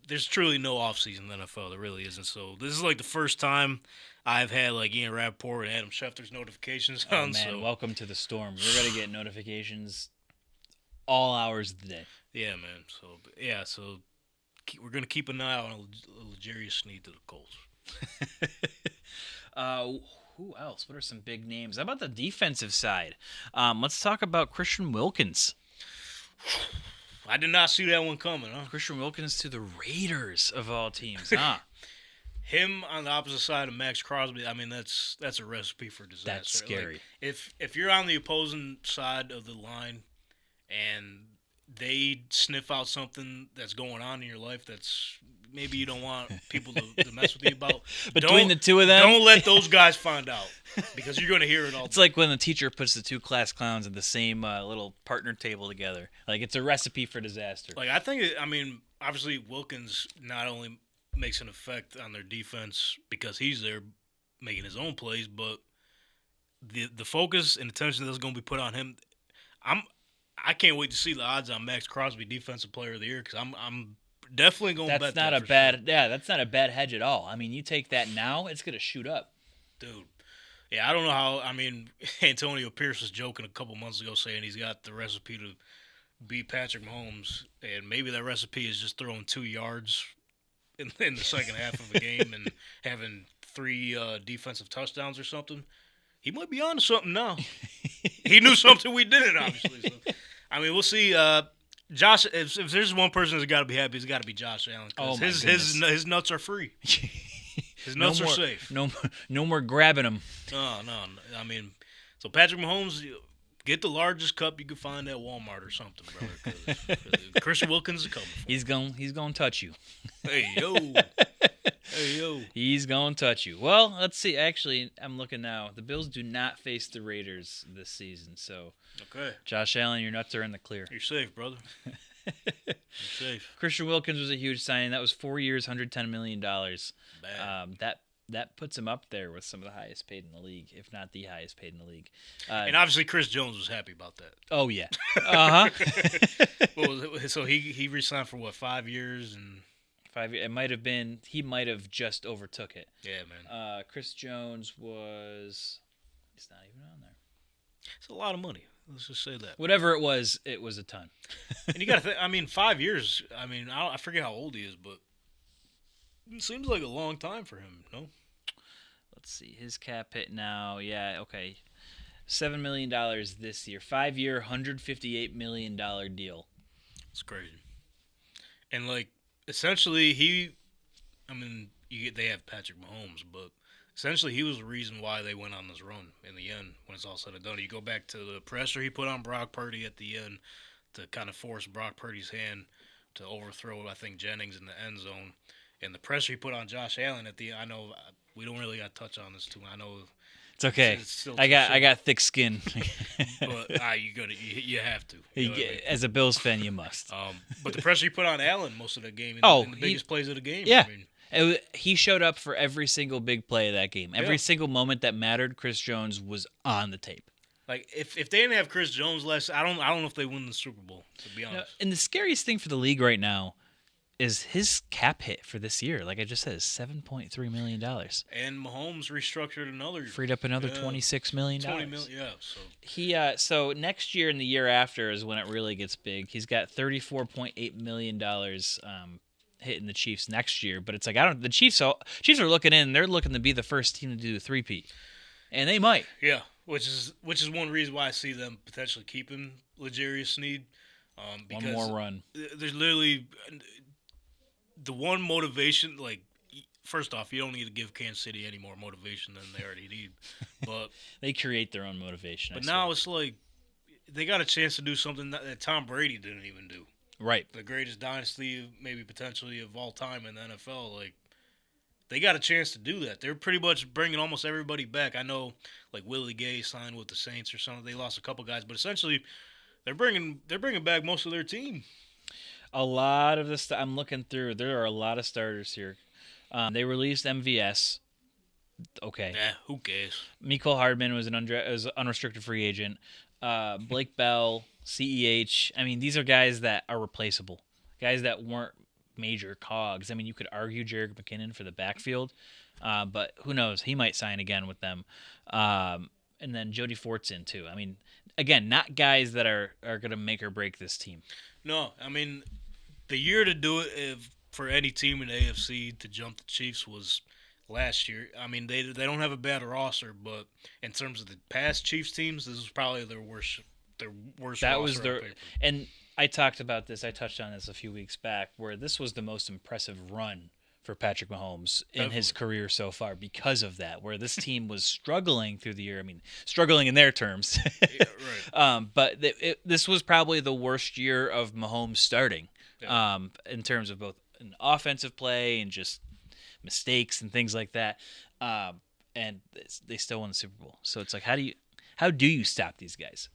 there's truly no offseason in the NFL. There really isn't. So this is like the first time I've had like Ian Rappaport and Adam Schefter's notifications Oh on. man, So welcome to the storm. We're gonna get notifications all hours of the day. yeah, man. So we're gonna keep an eye on L'Jarius Sneed to the Colts. Who else? What are some big names? How about the defensive side? Let's talk about Christian Wilkins. I did not see that one coming, huh? Christian Wilkins to the Raiders of all teams, huh? Him on the opposite side of Max Crosby. I mean, that's a recipe for disaster. That's scary. Like, if you're on the opposing side of the line and they sniff out something that's going on in your life that's maybe you don't want people to mess with you about. Between the two of them? Don't let those guys find out because you're going to hear it all. It's like when the teacher puts the two class clowns at the same little partner table together. Like, it's a recipe for disaster. Like, I think, obviously Wilkins not only makes an effect on their defense because he's there making his own plays, but the focus and attention that's going to be put on him, I can't wait to see the odds on Max Crosby Defensive Player of the Year because I'm definitely going to bet that's not that a for bad sure. yeah, that's not a bad hedge at all. I mean, you take that now, it's gonna shoot up. Dude. Yeah, I don't know how. Antonio Pierce was joking a couple months ago saying he's got the recipe to beat Patrick Mahomes, and maybe that recipe is just throwing 2 yards in the second half of a game and having 3 defensive touchdowns or something. He might be on to something now. He knew something we didn't, obviously. So, we'll see. Josh, if there's one person that's got to be happy, it's got to be Josh Allen. Oh, my his nuts are free. His nuts are safe. No more grabbing them. No. So Patrick Mahomes, get the largest cup you can find at Walmart or something, brother. 'Cause Christian Wilkins is coming. He's gonna touch you. Hey yo. He's gonna touch you. Well, let's see. Actually, I'm looking now. The Bills do not face the Raiders this season, so Okay. Josh Allen, your nuts are in the clear. You're safe, brother. You're safe. Christian Wilkins was a huge signing. That was 4 years, $110 million. Bad. That puts him up there with some of the highest paid in the league, if not the highest paid in the league. And obviously Chris Jones was happy about that. Oh yeah. So he re-signed for what, 5 years and 5 years. It might have been. He might have just overtook it. yeah, man. Chris Jones was. He's not even on there. It's a lot of money. Let's just say that. Whatever it was a ton. And you got to think. 5 years. I forget how old he is, but it seems like a long time for him. No. Let's see. His cap hit now. Yeah. Okay. $7 million this year. 5 year, $158 million deal. It's crazy. And essentially, they have Patrick Mahomes, but essentially he was the reason why they went on this run in the end when it's all said and done. You go back to the pressure he put on Brock Purdy at the end to kind of force Brock Purdy's hand to overthrow, I think, Jennings in the end zone. And the pressure he put on Josh Allen at the end. I know we don't really got to touch on this too. I know it's okay. It's still I too soon. got thick skin. But you have to. You know what I mean? As a Bills fan, you must. But the pressure he put on Allen most of the game in the biggest plays of the game. Yeah. He showed up for every single big play of that game. Every single moment that mattered, Chris Jones was on the tape. If they didn't have Chris Jones I don't know if they win the Super Bowl, to be honest. And the scariest thing for the league right now is his cap hit for this year. Like I just said, is $7.3 million. And Mahomes restructured another. Freed up another $26 million. $20 million, yeah. So next year and the year after is when it really gets big. He's got $34.8 million hitting the Chiefs next year. But it's like, the Chiefs are looking in. They're looking to be the first team to do the three-peat. And they might. Yeah, which is one reason why I see them potentially keeping L'Jarius Sneed. Because one more run. There's literally the one motivation, first off, you don't need to give Kansas City any more motivation than they already need. But they create their own motivation. But now it's like they got a chance to do something that Tom Brady didn't even do. Right. the greatest dynasty, maybe potentially of all time in the NFL. Like, they got a chance to do that. They're pretty much bringing almost everybody back. I know, like Willie Gay signed with the Saints or something. They lost a couple guys, but essentially, they're bringing back most of their team. A lot of this, I'm looking through. There are a lot of starters here. They released MVS. Okay. Yeah, who cares? Mecole Hardman was was an unrestricted free agent. Blake Bell, CEH. I mean, these are guys that are replaceable. Guys that weren't major cogs. I mean, you could argue Jerick McKinnon for the backfield, but who knows? He might sign again with them. And then Jody Fortson, too. I mean, again, not guys that are going to make or break this team. No, I mean, the year to do it for any team in the AFC to jump the Chiefs was last year. I mean, they don't have a bad roster, but in terms of the past Chiefs teams, this is probably their worst. That was roster on their, paper. and I talked about this. I touched on this a few weeks back, where this was the most impressive run for Patrick Mahomes in his career so far because of that. Where this team was struggling through the year. I mean, struggling in their terms. Yeah, right. But this was probably the worst year of Mahomes starting, in terms of both an offensive play and just mistakes and things like that. And they still won the Super Bowl. So it's like, how do you stop these guys?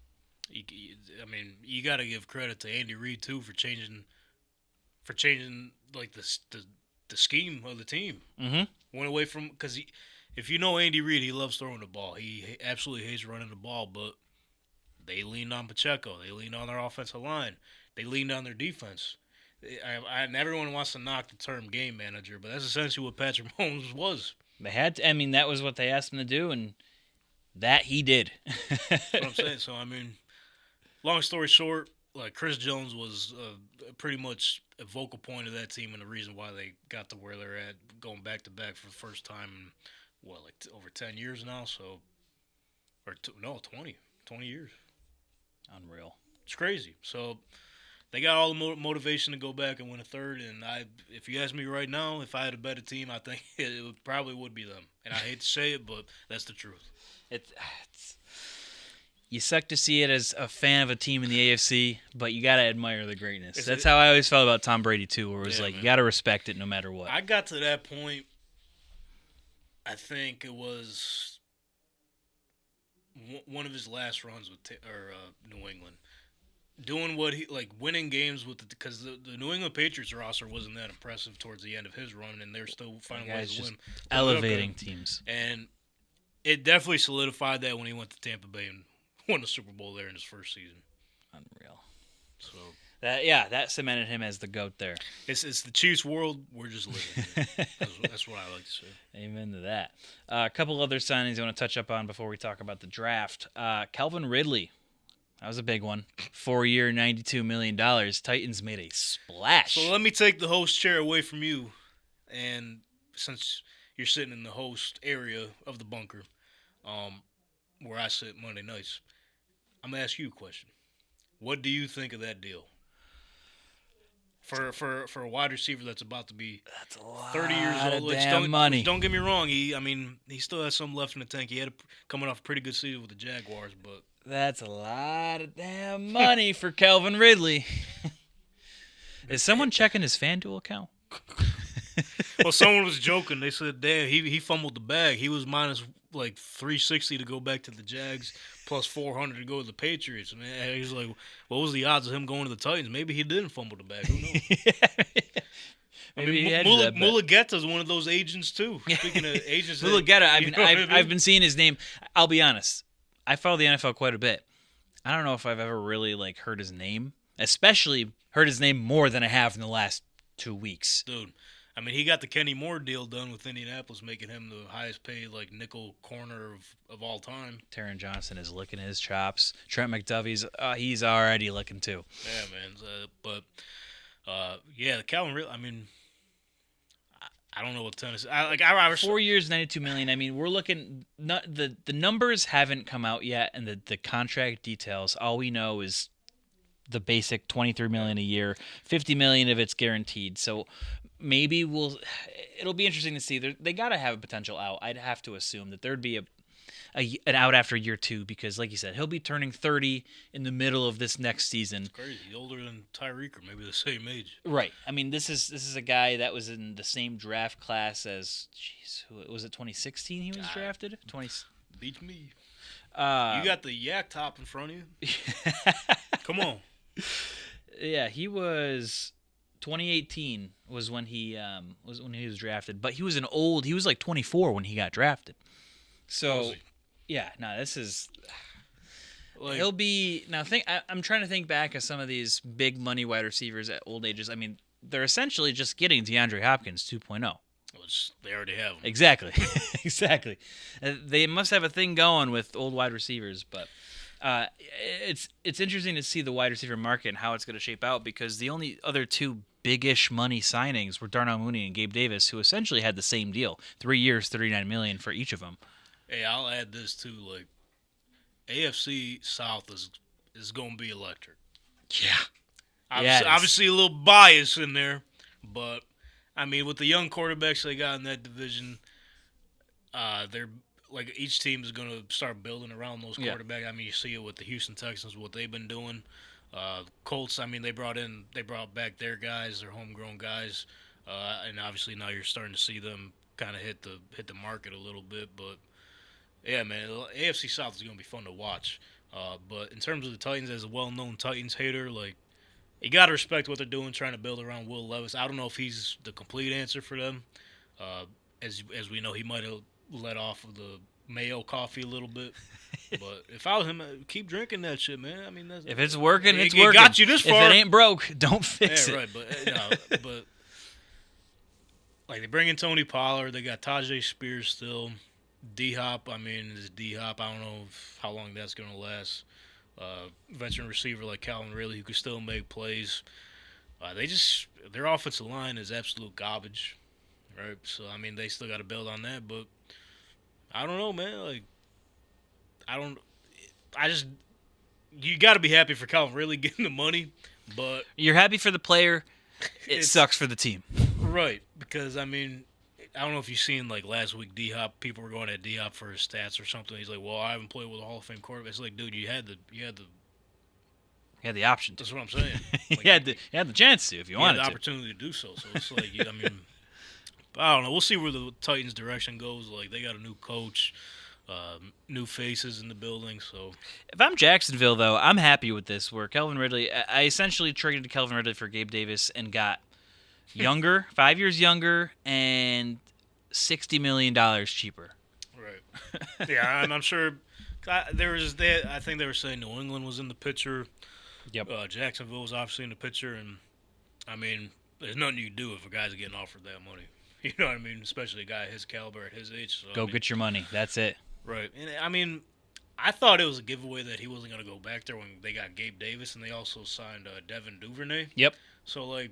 I mean, you got to give credit to Andy Reid too for changing like the scheme of the team. Mm-hmm. Went away from because if you know Andy Reid, he loves throwing the ball. He absolutely hates running the ball, but they leaned on Pacheco. They leaned on their offensive line. They leaned on their defense. And everyone wants to knock the term game manager, but that's essentially what Patrick Mahomes was. They had to. I mean, that was what they asked him to do, and that he did. That's what I'm saying. So, I mean, long story short, like Chris Jones was pretty much a vocal point of that team and the reason why they got to where they're at, going back to back for the first time in, over 10 years now. So, 20 years. Unreal. It's crazy. So, they got all the motivation to go back and win a third. And if you ask me right now, if I had a better team, I think it probably would be them. And I hate to say it, but that's the truth. It's you suck to see it as a fan of a team in the AFC, but you gotta admire the greatness. That's how I always felt about Tom Brady too, where it was you gotta respect it no matter what. I got to that point. I think it was one of his last runs with New England, doing what he winning games with because the New England Patriots roster wasn't that impressive towards the end of his run, and they're still finding ways to win, elevating teams, and it definitely solidified that when he went to Tampa Bay and won the Super Bowl there in his first season. Unreal. So that cemented him as the GOAT there. It's the Chiefs world. We're just living. That's what I like to say. Amen to that. A couple other signings I want to touch up on before we talk about the draft. Calvin Ridley. That was a big one. 4-year, $92 million. Titans made a splash. So let me take the host chair away from you. And since you're sitting in the host area of the bunker, where I sit Monday nights, I'm going to ask you a question. What do you think of that deal? For a wide receiver that's about to be 30 years old. Damn money. Don't get me wrong. He still has some left in the tank. He had coming off a pretty good season with the Jaguars, but that's a lot of damn money for Calvin Ridley. Is someone checking his FanDuel account? Well, someone was joking. They said, "Damn, he fumbled the bag. He was minus 360 to go back to the Jags, plus 400 to go to the Patriots." And he's like, "What was the odds of him going to the Titans? Maybe he didn't fumble the bag. Who knows?" Mulugeta's one of those agents too. Speaking of agents, Mulugeta, I've been seeing his name. I'll be honest. I follow the NFL quite a bit. I don't know if I've ever really heard his name, especially heard his name more than I have in the last 2 weeks. Dude, he got the Kenny Moore deal done with Indianapolis, making him the highest paid nickel corner of all time. Taron Johnson is licking his chops. Trent McDuffie's he's already licking too. Yeah, man. The Calvin Ridley. I don't know what Tennessee. 4 years, $92 million. We're looking. The numbers haven't come out yet, and the contract details. All we know is the basic $23 million a year. $50 million of it's guaranteed. So maybe it'll be interesting to see. They got to have a potential out. I'd have to assume that there'd be an out after year 2 because, like you said, he'll be turning 30 in the middle of this next season. Crazy, older than Tyreek, or maybe the same age. Right. I mean, this is a guy that was in the same draft class as, who was it? 2016 he was drafted. Beats me. You You got the yak top in front of you. Come on. Yeah, he was 2018 was when he was drafted, but he was he was like 24 when he got drafted. So, Was he? yeah, no, this is Like, he'll be now. I'm trying to think back of some of these big money wide receivers at old ages. I mean, they're essentially just getting DeAndre Hopkins 2.0. which they already have him. Exactly, exactly. They must have a thing going with old wide receivers, but it's interesting to see the wide receiver market and how it's going to shape out because the only other two big-ish money signings were Darnell Mooney and Gabe Davis, who essentially had the same deal, 3 years, $39 million for each of them. Hey, I'll add this too. Like, AFC South is going to be electric. Yeah. Obviously, a little bias in there, but I mean, with the young quarterbacks they got in that division, they're like each team is going to start building around those quarterbacks. Yeah. I mean, you see it with the Houston Texans, what they've been doing. Colts, I mean, they brought back their guys, their homegrown guys, and obviously now you're starting to see them kind of hit the market a little bit. But yeah, man, AFC South is going to be fun to watch. But in terms of the Titans, as a well-known Titans hater, like, you got to respect what they're doing, trying to build around Will Levis. I don't know if he's the complete answer for them. As we know, he might have let off of the Mayo coffee a little bit. But if I was him, keep drinking that shit, man. I mean, If it's working, it's it working. got you this far. If it ain't broke, don't fix it. Right. But like, they bring in Tony Pollard. They got Tajay Spears still. D-Hop, I mean, is D-Hop. I don't know how long that's going to last. Veteran receiver like Calvin Ridley who can still make plays. Their offensive line is absolute garbage, right? So, I mean, they still got to build on that. But I don't know, man. Like, you got to be happy for Calvin Ridley getting the money, but You're happy for the player. It It's- sucks for the team. right, because I mean, I don't know if you've seen, like, last week D-Hop, people were going at D-Hop for his stats or something. He's like, well, I haven't played with a Hall of Fame quarterback. It's like, dude, you had the You had the option to. that's what I'm saying. You Like, had the chance to if you you had wanted the to. opportunity to do so. So it's like, I mean, I don't know. We'll see where the Titans' direction goes. Like, they got a new coach, new faces in the building. So If I'm Jacksonville, though, I'm happy with this. Where Calvin Ridley, I essentially traded Calvin Ridley for Gabe Davis and got younger, 5 years younger, and $60 million cheaper. right, yeah, I'm sure. I think they were saying New England was in the picture. Yep. Jacksonville was obviously in the picture, and I mean, there's nothing you can do if a guy's getting offered that money. You know what I mean? Especially a guy his caliber at his age. So, Go I mean, get your money. That's it. right. And I mean, I thought it was a giveaway that he wasn't going to go back there when they got Gabe Davis, and they also signed Devin Duvernay. Yep. So, like,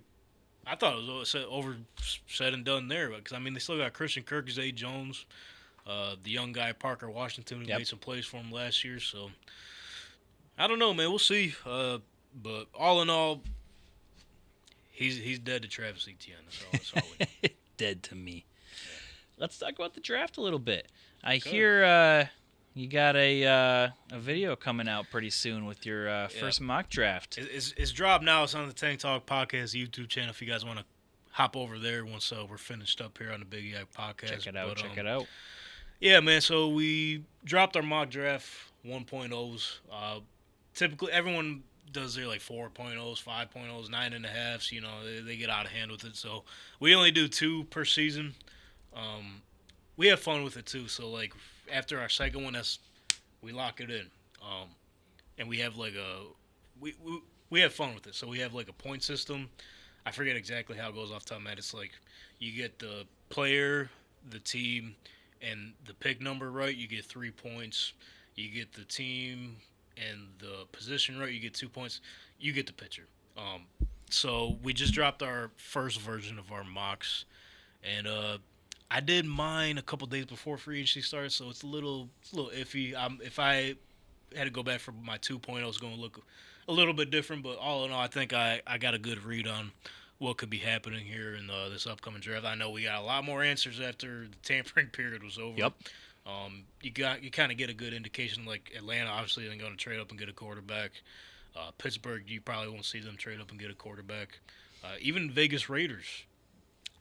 I thought it was over said and done there. Because, I mean, they still got Christian Kirk, Zay Jones, the young guy Parker Washington who made some plays for him last year. So, I don't know, man. We'll see. But all in all, he's dead to Travis Etienne. That's all we know. Dead to me. Let's talk about the draft a little bit. I hear you got a video coming out pretty soon with your first mock draft. It's dropped now. It's on the Tank Talk Podcast YouTube channel if you guys want to hop over there once we're finished up here on the Big Yak Podcast. Check it out. But, Check it out. Yeah, man. So we dropped our mock draft 1.0s. Typically, everyone does their like 4.0s, 5.0s, 9.5s. You know, they get out of hand with it. So we only do 2 per season. We have fun with it too. So like after our second one, we lock it in. And we have like we have fun with it. So we have like a point system. I forget exactly how it goes off the top of my head. It's like you get the player, the team, and the pick number right, you get 3 points. You get the team and the position right, you get 2 points. You get the pitcher. So we just dropped our first version of our mocks, and I did mine a couple days before free agency started, so it's a little iffy. If I had to go back for my 2.0, it's going to look a little bit different, but all in all, I think I got a good read on what could be happening here in this upcoming draft. I know we got a lot more answers after the tampering period was over. Yep. You kind of get a good indication. Like Atlanta, obviously, they're going to trade up and get a quarterback. Pittsburgh, you probably won't see them trade up and get a quarterback. Even Vegas Raiders,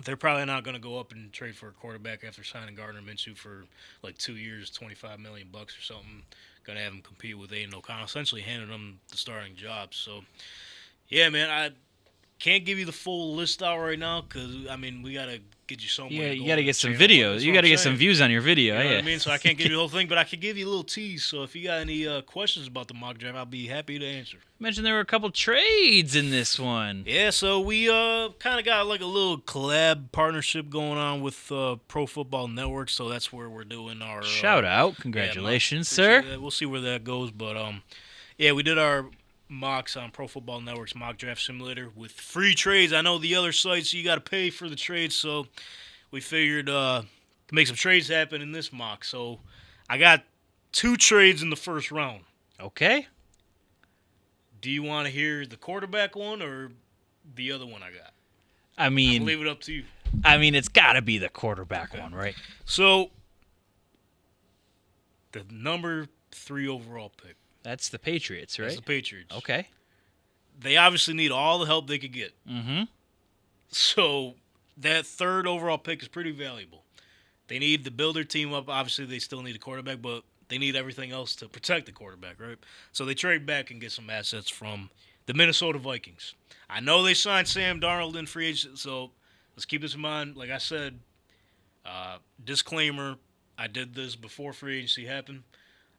they're probably not going to go up and trade for a quarterback after signing Gardner Minshew for like 2 years, $25 million or something. Going to have him compete with Aiden O'Connell, essentially handing them the starting job. So, yeah, man, I can't give you the full list out right now because, I mean, we got to get you somewhere. Yeah, you got to get some videos. You got to get some views on your video. You know yeah. what I mean? So I can't give you the whole thing, but I can give you a little tease. So if you got any questions about the mock draft, I'll be happy to answer. You mentioned there were a couple trades in this one. Yeah, so we kind of got like a little collab partnership going on with Pro Football Network. So that's where we're doing our shout out, congratulations, appreciate sir. that. We'll see where that goes, but yeah, we did our mocks on Pro Football Network's mock draft simulator with free trades. I know the other sites you got to pay for the trades, so we figured to make some trades happen in this mock. So I got 2 trades in the first round. Okay. Do you want to hear the quarterback one or the other one I got? I mean, I'll leave it up to you. I mean, it's got to be the quarterback one, right? So the number 3 overall pick. That's the Patriots, right? That's the Patriots. Okay. They obviously need all the help they could get. Mm-hmm. So that 3rd overall pick is pretty valuable. They need to build their team up. Obviously, they still need a quarterback, but they need everything else to protect the quarterback, right? So they trade back and get some assets from the Minnesota Vikings. I know they signed Sam Darnold in free agency, so let's keep this in mind. Like I said, disclaimer, I did this before free agency happened.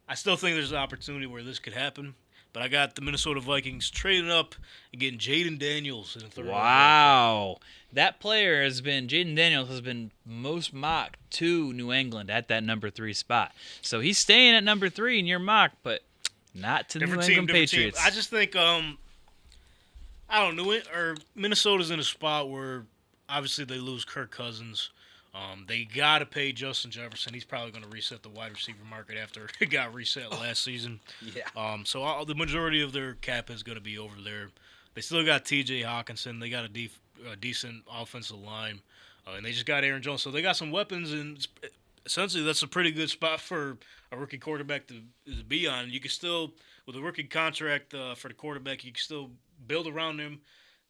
I still think there's an opportunity where this could happen, but I got the Minnesota Vikings trading up and getting Jaden Daniels in the 3rd. Wow. That player Jaden Daniels has been most mocked to New England at that number 3 spot. So he's staying at number 3 in your mock, but not to the New England Patriots. I just think, I don't know, Minnesota's in a spot where obviously they lose Kirk Cousins. They got to pay Justin Jefferson. He's probably going to reset the wide receiver market after it got reset last season. Yeah. So the majority of their cap is going to be over there. They still got T.J. Hawkinson. They got a decent offensive line. And they just got Aaron Jones. So they got some weapons, and essentially that's a pretty good spot for a rookie quarterback to be on. You can still, with a rookie contract for the quarterback, you can still build around him,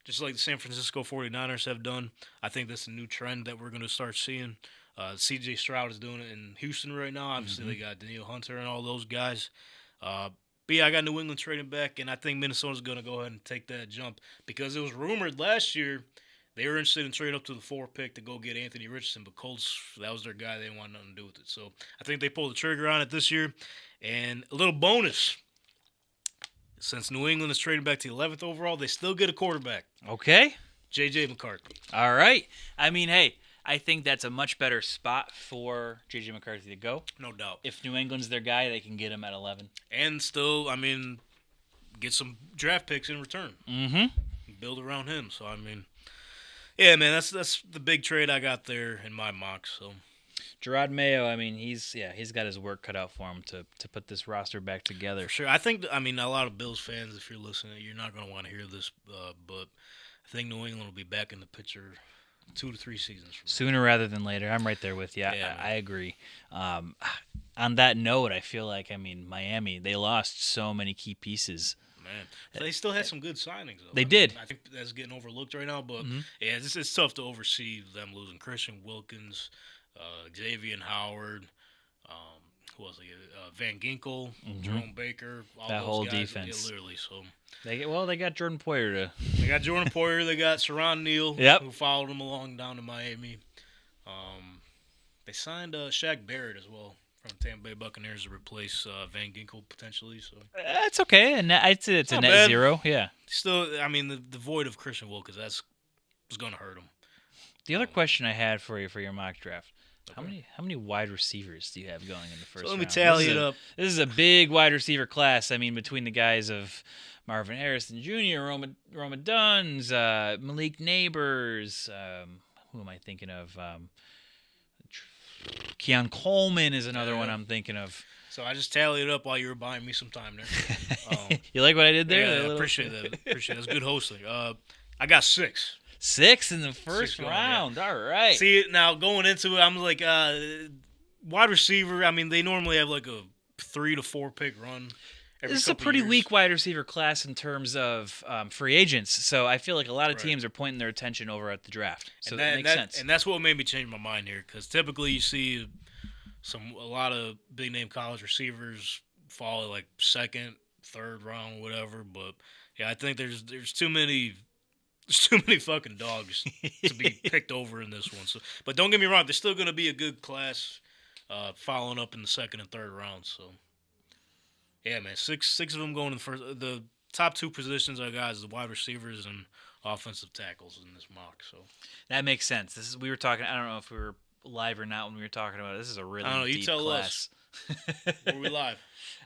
just like the San Francisco 49ers have done. I think that's a new trend that we're going to start seeing. C.J. Stroud is doing it in Houston right now. Obviously, they got Danielle Hunter and all those guys. But yeah, I got New England trading back, and I think Minnesota's going to go ahead and take that jump because it was rumored last year they were interested in trading up to the 4th pick to go get Anthony Richardson, but Colts, that was their guy. They didn't want nothing to do with it. So I think they pulled the trigger on it this year. And a little bonus, since New England is trading back to the 11th overall, they still get a quarterback. Okay. J.J. McCarthy. All right. I mean, hey, I think that's a much better spot for J.J. McCarthy to go. No doubt. If New England's their guy, they can get him at 11. And still, I mean, get some draft picks in return. Mm-hmm. Build around him. So, I mean, yeah, man, that's the big trade I got there in my mock. So, Gerard Mayo, I mean, he's got his work cut out for him to put this roster back together. For sure. I think, I mean, a lot of Bills fans, if you're listening, you're not going to want to hear this, but I think New England will be back in the picture 2 to 3 seasons from now. Sooner rather than later. I'm right there with you. Yeah, I agree. On that note, I feel like, I mean, Miami, they lost so many key pieces. Man, they still had some good signings, though. They did. I think that's getting overlooked right now, but yeah, it's tough to oversee them losing Christian Wilkins, Xavier Howard, who else? Van Ginkel, Jerome Baker, all that those whole guys, defense. Yeah, literally. So They got Jordan Poyer they got Jordan Poyer, they got Sharon Neal, Yep. who followed him along down to Miami. They signed Shaq Barrett as well from Tampa Bay Buccaneers to replace Van Ginkel potentially. So That's okay. And I'd say it's a Not net bad. zero. Yeah. still, I mean, the void of Christian Wilkins, was going to hurt him. The other question I had for you for your mock draft. Okay. How many wide receivers do you have going in the first So let round? me tally This is it a- up. This is a big wide receiver class. I mean, between the guys of Marvin Harrison Jr., Roma Duns, Malik Neighbors, who am I thinking of? Keon Coleman is another one I'm thinking of. So I just tallied it up while you were buying me some time there. You like what I did there? Yeah, That I little- appreciate that. Appreciate that. That's good hosting. I got 6. 6 in the first going, round. All right. See, now going into it, I'm like, wide receiver, I mean, they normally have like a 3 to 4 pick run. This is a pretty weak wide receiver class in terms of free agents, so I feel like a lot of teams are pointing their attention over at the draft. So that makes sense. And that's what made me change my mind here, because typically you see a lot of big name college receivers fall at like second, third round, whatever. But yeah, I think there's too many fucking dogs to be picked over in this one. So, but don't get me wrong, there's still going to be a good class following up in the second and third rounds. So. Yeah, man, six of them going in the first. The top 2 positions I got is the wide receivers and offensive tackles in this mock. So that makes sense. We were talking. I don't know if we were live or not when we were talking about it. This is a really deep you tell class. Us. Were we live?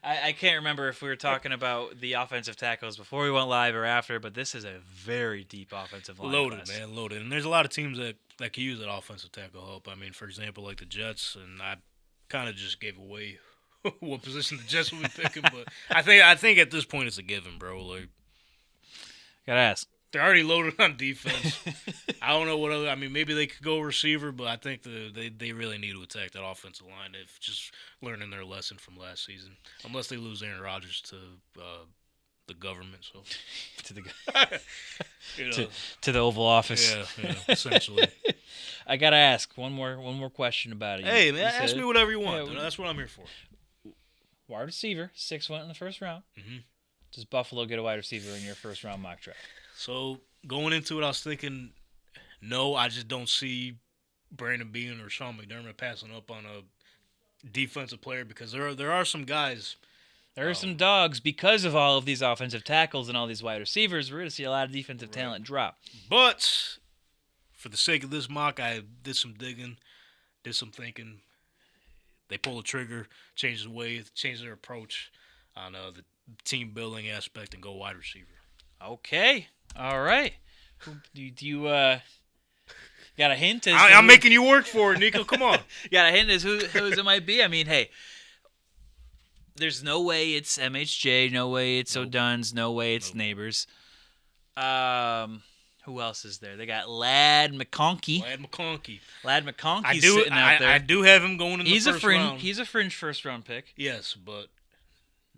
I can't remember if we were talking about the offensive tackles before we went live or after, but this is a very deep offensive line loaded, class. Man, loaded. And there's a lot of teams that can use that offensive tackle help. I mean, for example, like the Jets, and I kind of just gave away what position the Jets will be picking, but I think at this point it's a given, bro. Like, gotta ask. They're already loaded on defense. I don't know what other. I mean, maybe they could go receiver, but I think they really need to attack that offensive line. If just learning their lesson from last season, unless they lose Aaron Rodgers to the government. So to the Oval Office. Yeah, essentially. I gotta ask one more question about it. Hey, man, ask me whatever you want. That's what I'm here for. Wide receiver, 6 went in the first round. Mm-hmm. Does Buffalo get a wide receiver in your first round mock draft? So going into it, I was thinking, no, I just don't see Brandon Beane or Sean McDermott passing up on a defensive player, because there are some guys. There are some dogs because of all of these offensive tackles and all these wide receivers. We're going to see a lot of defensive talent drop. But for the sake of this mock, I did some digging, did some thinking. They pull the trigger, change their approach on the team building aspect, and go wide receiver. Okay, all right. Do you got a hint? I'm making you work for it, Nico. Come on. Got a hint as who it might be? I mean, hey, there's no way it's MHJ, no way it's O'Dunn's, no way it's Neighbors. Who else is there? They got Ladd McConkey. Ladd McConkey's sitting out there. I do have him going in the first round. He's a fringe first-round pick. Yes, but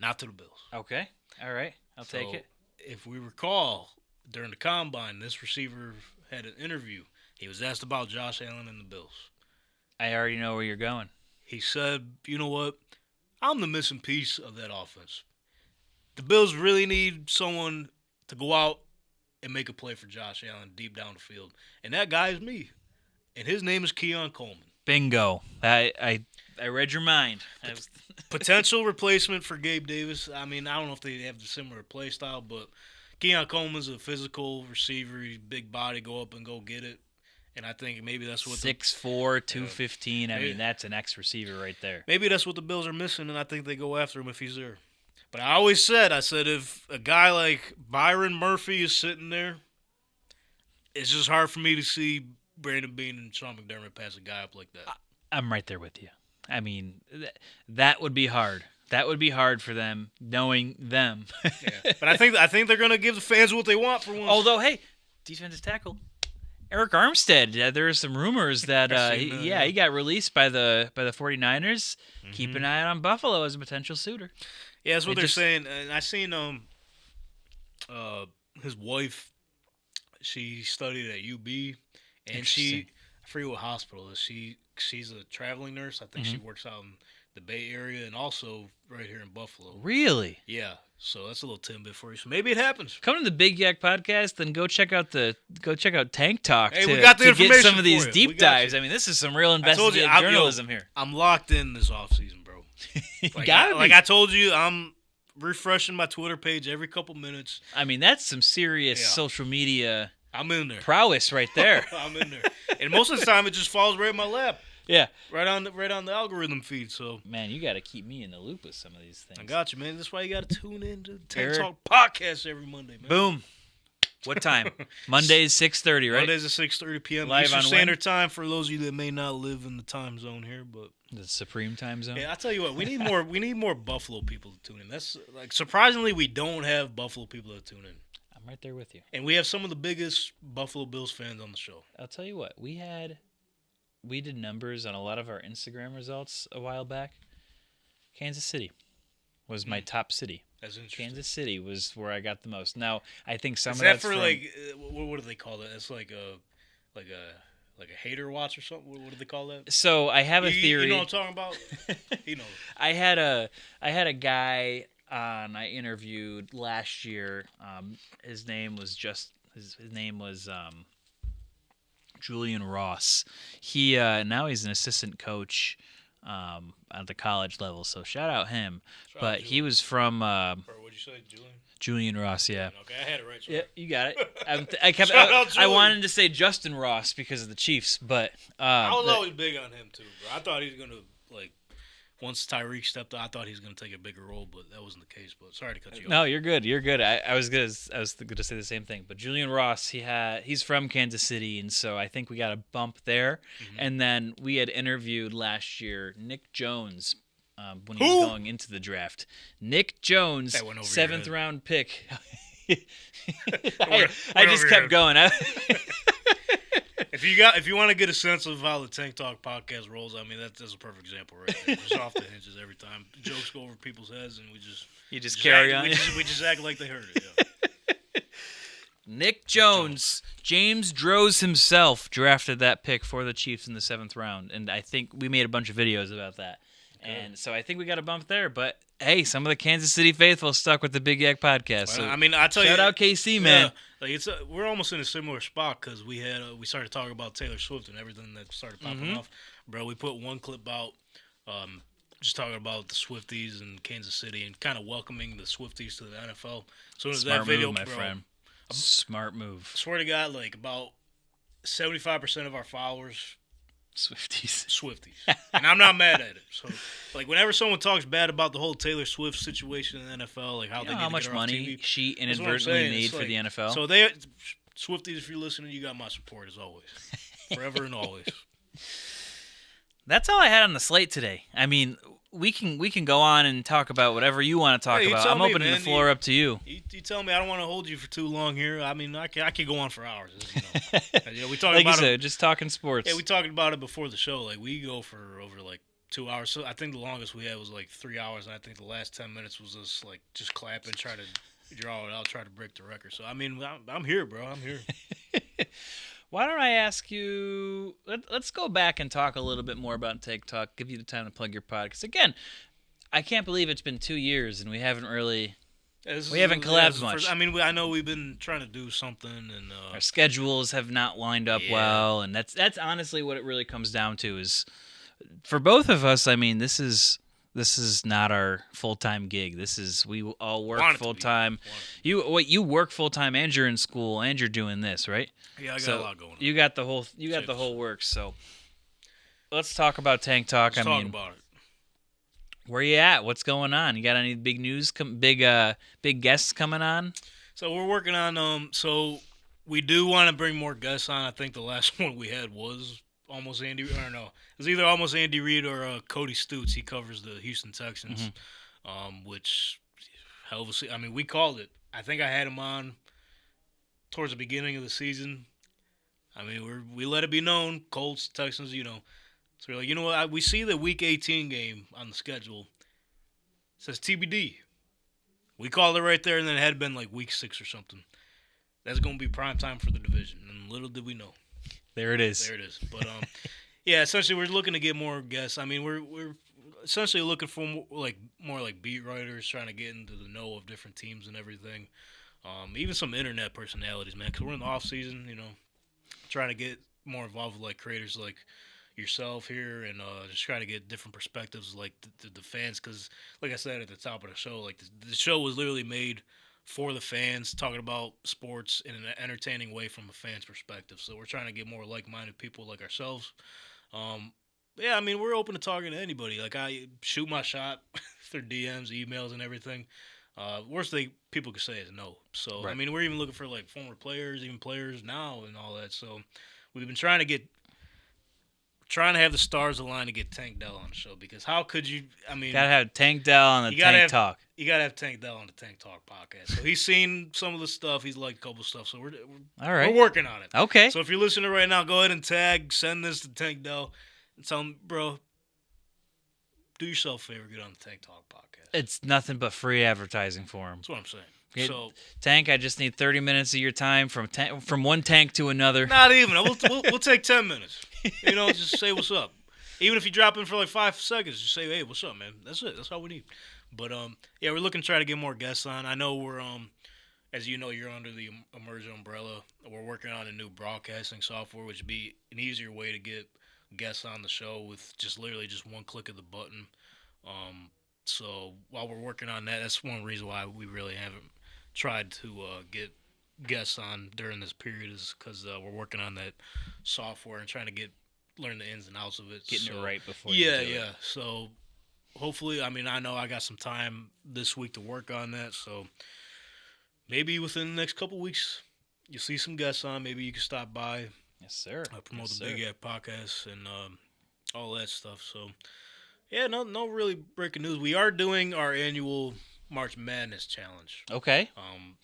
not to the Bills. Okay. All right. I'll take it. If we recall, during the Combine, this receiver had an interview. He was asked about Josh Allen and the Bills. I already know where you're going. He said, you know what? I'm the missing piece of that offense. The Bills really need someone to go out and make a play for Josh Allen deep down the field. And that guy is me. And his name is Keon Coleman. Bingo. I read your mind. Potential replacement for Gabe Davis. I mean, I don't know if they have the similar play style, but Keon Coleman's a physical receiver. He's big body, go up and go get it. And I think maybe that's what 6'4", 215. I mean, that's an X receiver right there. Maybe that's what the Bills are missing, and I think they go after him if he's there. But I always said, if a guy like Byron Murphy is sitting there, it's just hard for me to see Brandon Beane and Sean McDermott pass a guy up like that. I'm right there with you. I mean, that would be hard. That would be hard for them, knowing them. Yeah. But I think they're going to give the fans what they want for once. Although, hey, defensive tackle Eric Armstead. There are some rumors that he got released by the 49ers. Mm-hmm. Keep an eye out on Buffalo as a potential suitor. Yeah, that's what they're saying. And I seen his wife. She studied at UB, and I forget what hospital is. She's a traveling nurse. I think she works out in the Bay Area and also right here in Buffalo. Really? Yeah. So that's a little tidbit for you. So maybe it happens. Come to the Big Yak podcast, then go check out Tank Talk. Hey, we got the information get some of these for you. deep dives. I mean, this is some real investigative journalism here. I'm locked in this offseason, bro. Like I told you, I'm refreshing my Twitter page every couple minutes. I mean, that's some serious social media. I'm in there. Prowess right there. I'm in there, and most of the time it just falls right in my lap. Yeah, right on the algorithm feed. So man, you got to keep me in the loop with some of these things. I got you, man. That's why you got to tune in to Tank Talk podcast every Monday, man. Boom. What time? Mondays 6:30, right? Mondays at 6:30 p.m. Live Eastern on Standard Time for those of you that may not live in the time zone here, but the supreme time zone. Yeah, I tell you what, we need more Buffalo people to tune in. That's like surprisingly we don't have Buffalo people that tune in. I'm right there with you. And we have some of the biggest Buffalo Bills fans on the show. I'll tell you what, we had we did numbers on a lot of our Instagram results a while back. Kansas City was my top city. That's interesting. Kansas City was where I got the most. Now I think some Is of that that's for from, like what do they call that? It's like a hater watch or something. What do they call that? So I have a theory. You know what I'm talking about? He knows. I had a guy I interviewed last year. His name was Julian Ross. He now he's an assistant coach at the college level. So shout out him. But he was from Or what'd you say, Julian? Julian Ross. Yeah. Okay, I had it right. Sorry. Yeah, you got it. I kept. Shout out I Julian. wanted to say Justin Ross because of the Chiefs, but I was always big on him too, bro. I thought he was gonna once Tyreek stepped out, I thought he was gonna take a bigger role, but that wasn't the case. But sorry to cut you off. No, you're good. You're good. I was gonna say the same thing. But Julian Ross, he's from Kansas City, and so I think we got a bump there. Mm-hmm. And then we had interviewed last year Nick Jones when he was going into the draft. Nick Jones, That went over your 7th head. round pick. Went I just over kept your going. If you want to get a sense of how the Tank Talk podcast rolls, I mean that's a perfect example right there. Just off the hinges every time. Jokes go over people's heads, and You just carry on. We just act like they heard it. Yeah. Nick Jones, James Droz himself drafted that pick for the Chiefs in the 7th round, and I think we made a bunch of videos about that. And so I think we got a bump there, but hey, some of the Kansas City faithful stuck with the Big Yak podcast. So I mean, I tell you, shout out KC, man. Like we're almost in a similar spot because we started talking about Taylor Swift and everything that started popping off, bro. We put one clip out, just talking about the Swifties in Kansas City and kind of welcoming the Swifties to the NFL. As soon as Smart that video, move, my bro, friend. Smart move. I swear to God, like about 75% of our followers Swifties. Swifties, and I'm not mad at it. So, like, whenever someone talks bad about the whole Taylor Swift situation in the NFL, like how You they know need how to much get her off money TV, she that's what I'm inadvertently saying. made It's for like- the NFL? So they Swifties, if you're listening, you got my support as always, forever and always. That's all I had on the slate today. I mean, we can go on and talk about whatever you want to talk Hey, you about. tell I'm me, opening man. the floor up to you. You tell me I don't want to hold you for too long here. I mean, I could go on for hours. We talking Like you about said, it. just talking sports. Yeah, we talked about it before the show. Like we go for over like 2 hours. So I think the longest we had was like 3 hours, and I think the last 10 minutes was us like just clapping, try to draw it out, try to break the record. So I mean, I'm here, bro. I'm here. Why don't I ask you? Let's go back and talk a little bit more about Take Talk. Give you the time to plug your pod. Because again, I can't believe it's been 2 years and we haven't really. We haven't collabed much. I mean, I know we've been trying to do something, and Our schedules have not lined up Yeah. well, and that's honestly what it really comes down to. Is for both of us. I mean, this is not our full-time gig. We all work Want it to be. full-time. You work full-time and you're in school and you're doing this, right? yeah, I got So a lot going on. You got the whole works. So let's talk about Tank Talk. Let's I talk mean, about it. where you at? What's going on? You got any big news? Big guests coming on? So we're working on So we do want to bring more guests on. I think the last one we had was almost Andy. I don't know. It was either almost Andy Reid or Cody Stutes. He covers the Houston Texans, which hell of a. I mean, we called it. I think I had him on towards the beginning of the season. I mean, we let it be known, Colts, Texans, So we're like, you know what? We see the Week 18 game on the schedule. It says TBD. We called it right there, and then it had been like Week 6 or something. That's going to be prime time for the division, and little did we know. There it is. There it is. But yeah, essentially we're looking to get more guests. I mean, we're essentially looking for more like beat writers, trying to get into the know of different teams and everything. Even some internet personalities, man, because we're in the off season. Trying to get more involved with like creators like yourself here, and just try to get different perspectives, like the fans. Because like I said at the top of the show, like the show was literally made for the fans, talking about sports in an entertaining way from a fan's perspective. So we're trying to get more like-minded people like ourselves. Yeah, I mean, we're open to talking to anybody. Like, I shoot my shot through DMs, emails, and everything. Worst thing people could say is no. So, Right. I mean, we're even looking for, like, former players, even players now and all that. So we've been trying to trying to have the stars align to get Tank Dell on the show because how could you? I mean, Gotta have Tank Dell on the You gotta Tank have- Talk. you gotta have Tank Dell on the Tank Talk podcast. So he's seen some of the stuff. He's liked a couple stuff. So we're All right. we're working on it. Okay. So if you're listening right now, go ahead and send this to Tank Dell, and tell him, bro, do yourself a favor, get on the Tank Talk podcast. It's nothing but free advertising for him. That's what I'm saying. It- So Tank, I just need 30 minutes of your time from one tank to another. not even. We'll take 10 minutes. You know, just say what's up. Even if you drop in for like 5 seconds, just say, hey, what's up, man? That's it. That's all we need. But yeah, we're looking to try to get more guests on. I know we're as you know, you're under the Emerge umbrella. We're working on a new broadcasting software, which would be an easier way to get guests on the show with literally just one click of the button. So while we're working on that, that's one reason why we really haven't tried to get guests on during this period is because we're working on that software and trying to learn the ins and outs of it. Getting it right before Yeah, you do yeah. it. So hopefully, I mean, I know I got some time this week to work on that. So maybe within the next couple weeks, you'll see some guests on. Maybe you can stop by, Yes, sir. promote Yes, the sir. Big Yak podcast and all that stuff. So yeah, no really breaking news. We are doing our annual March Madness challenge. Okay.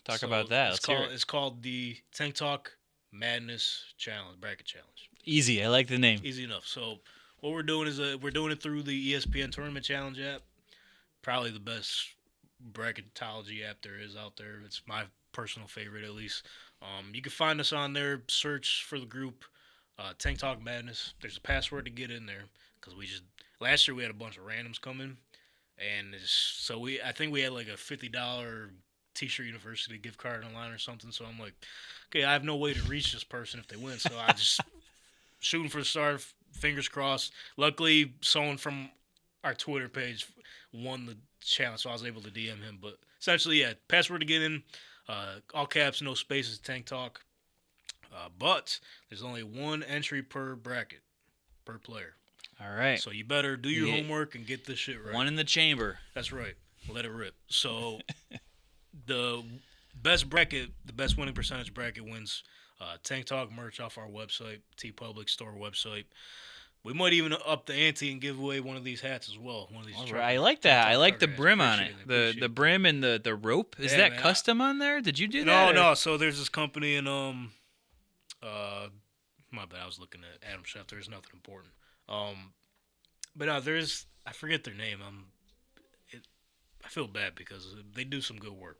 Talk about that. It's Let's hear called it. it's called the Tank Talk Madness Challenge, bracket challenge. Easy. I like the name. Easy enough. So what we're doing is we're doing it through the ESPN Tournament Challenge app. Probably the best bracketology app there is out there. It's my personal favorite, at least. You can find us on there. Search for the group Tank Talk Madness. There's a password to get in there because last year we had a bunch of randoms come in, and I think we had like a $50 T-shirt University gift card online or something. So I'm like, okay, I have no way to reach this person if they win. So I just shooting for the star, fingers crossed. Luckily, someone from our Twitter page won the challenge, so I was able to DM him. But essentially, yeah, password to get in, all caps, no spaces, Tank Talk. But there's only one entry per bracket, per player. All right. So you better do your Yeah. homework and get this shit right. One in the chamber. That's right. Let it rip. So the best bracket, the best winning percentage bracket wins Tank Talk merch off our website, TeePublic store website. We might even up the ante and give away one of these hats as well. One of these. All trucker- right. I like that. Tank I Talk like the trucker hats. brim on it. Appreciate The appreciate brim and the rope. Is Yeah, that man, custom on there? Did you do No, that? or- no. So there's this company in my bad. I was looking at Adam Schefter. There's nothing important. But I forget their name. I feel bad because they do some good work.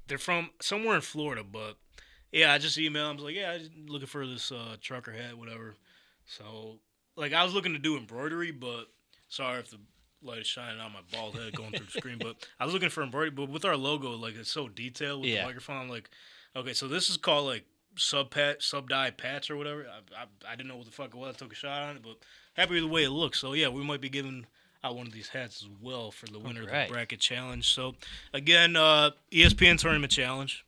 They're from somewhere in Florida, but yeah, I just emailed them. I was like, yeah, I'm looking for this trucker hat, whatever. So, like, I was looking to do embroidery, but sorry if the light is shining on my bald head going through the screen. But I was looking for embroidery, but with our logo, like, it's so detailed with Yeah. the microphone. I'm like, okay, so this is called like sub-dye patch or whatever. I didn't know what the fuck it was. I took a shot on it, but happy with the way it looks. So yeah, we might be giving out one of these hats as well for the winner of Alright. the bracket challenge. So again, ESPN Tournament Challenge.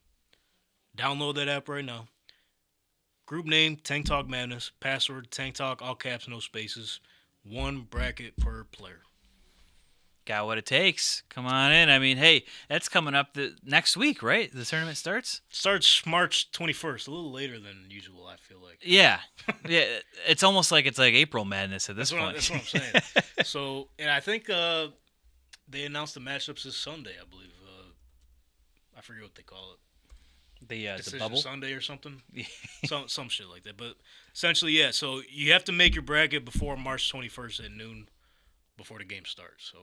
Download that app right now. Group name Tank Talk Madness. Password Tank Talk, all caps, no spaces. One bracket per player. Got what it takes. Come on in. I mean, hey, that's coming up the next week, right? The tournament starts? Starts March 21st, a little later than usual, I feel like. Yeah. Yeah. It's almost like it's like April Madness at this That's point. that's what I'm saying. So, and I think they announced the matchups this Sunday, I believe. I forget what they call it. the Decision bubble. Sunday or something. some shit like that. But essentially, yeah. So you have to make your bracket before March 21st at noon, before the game starts. So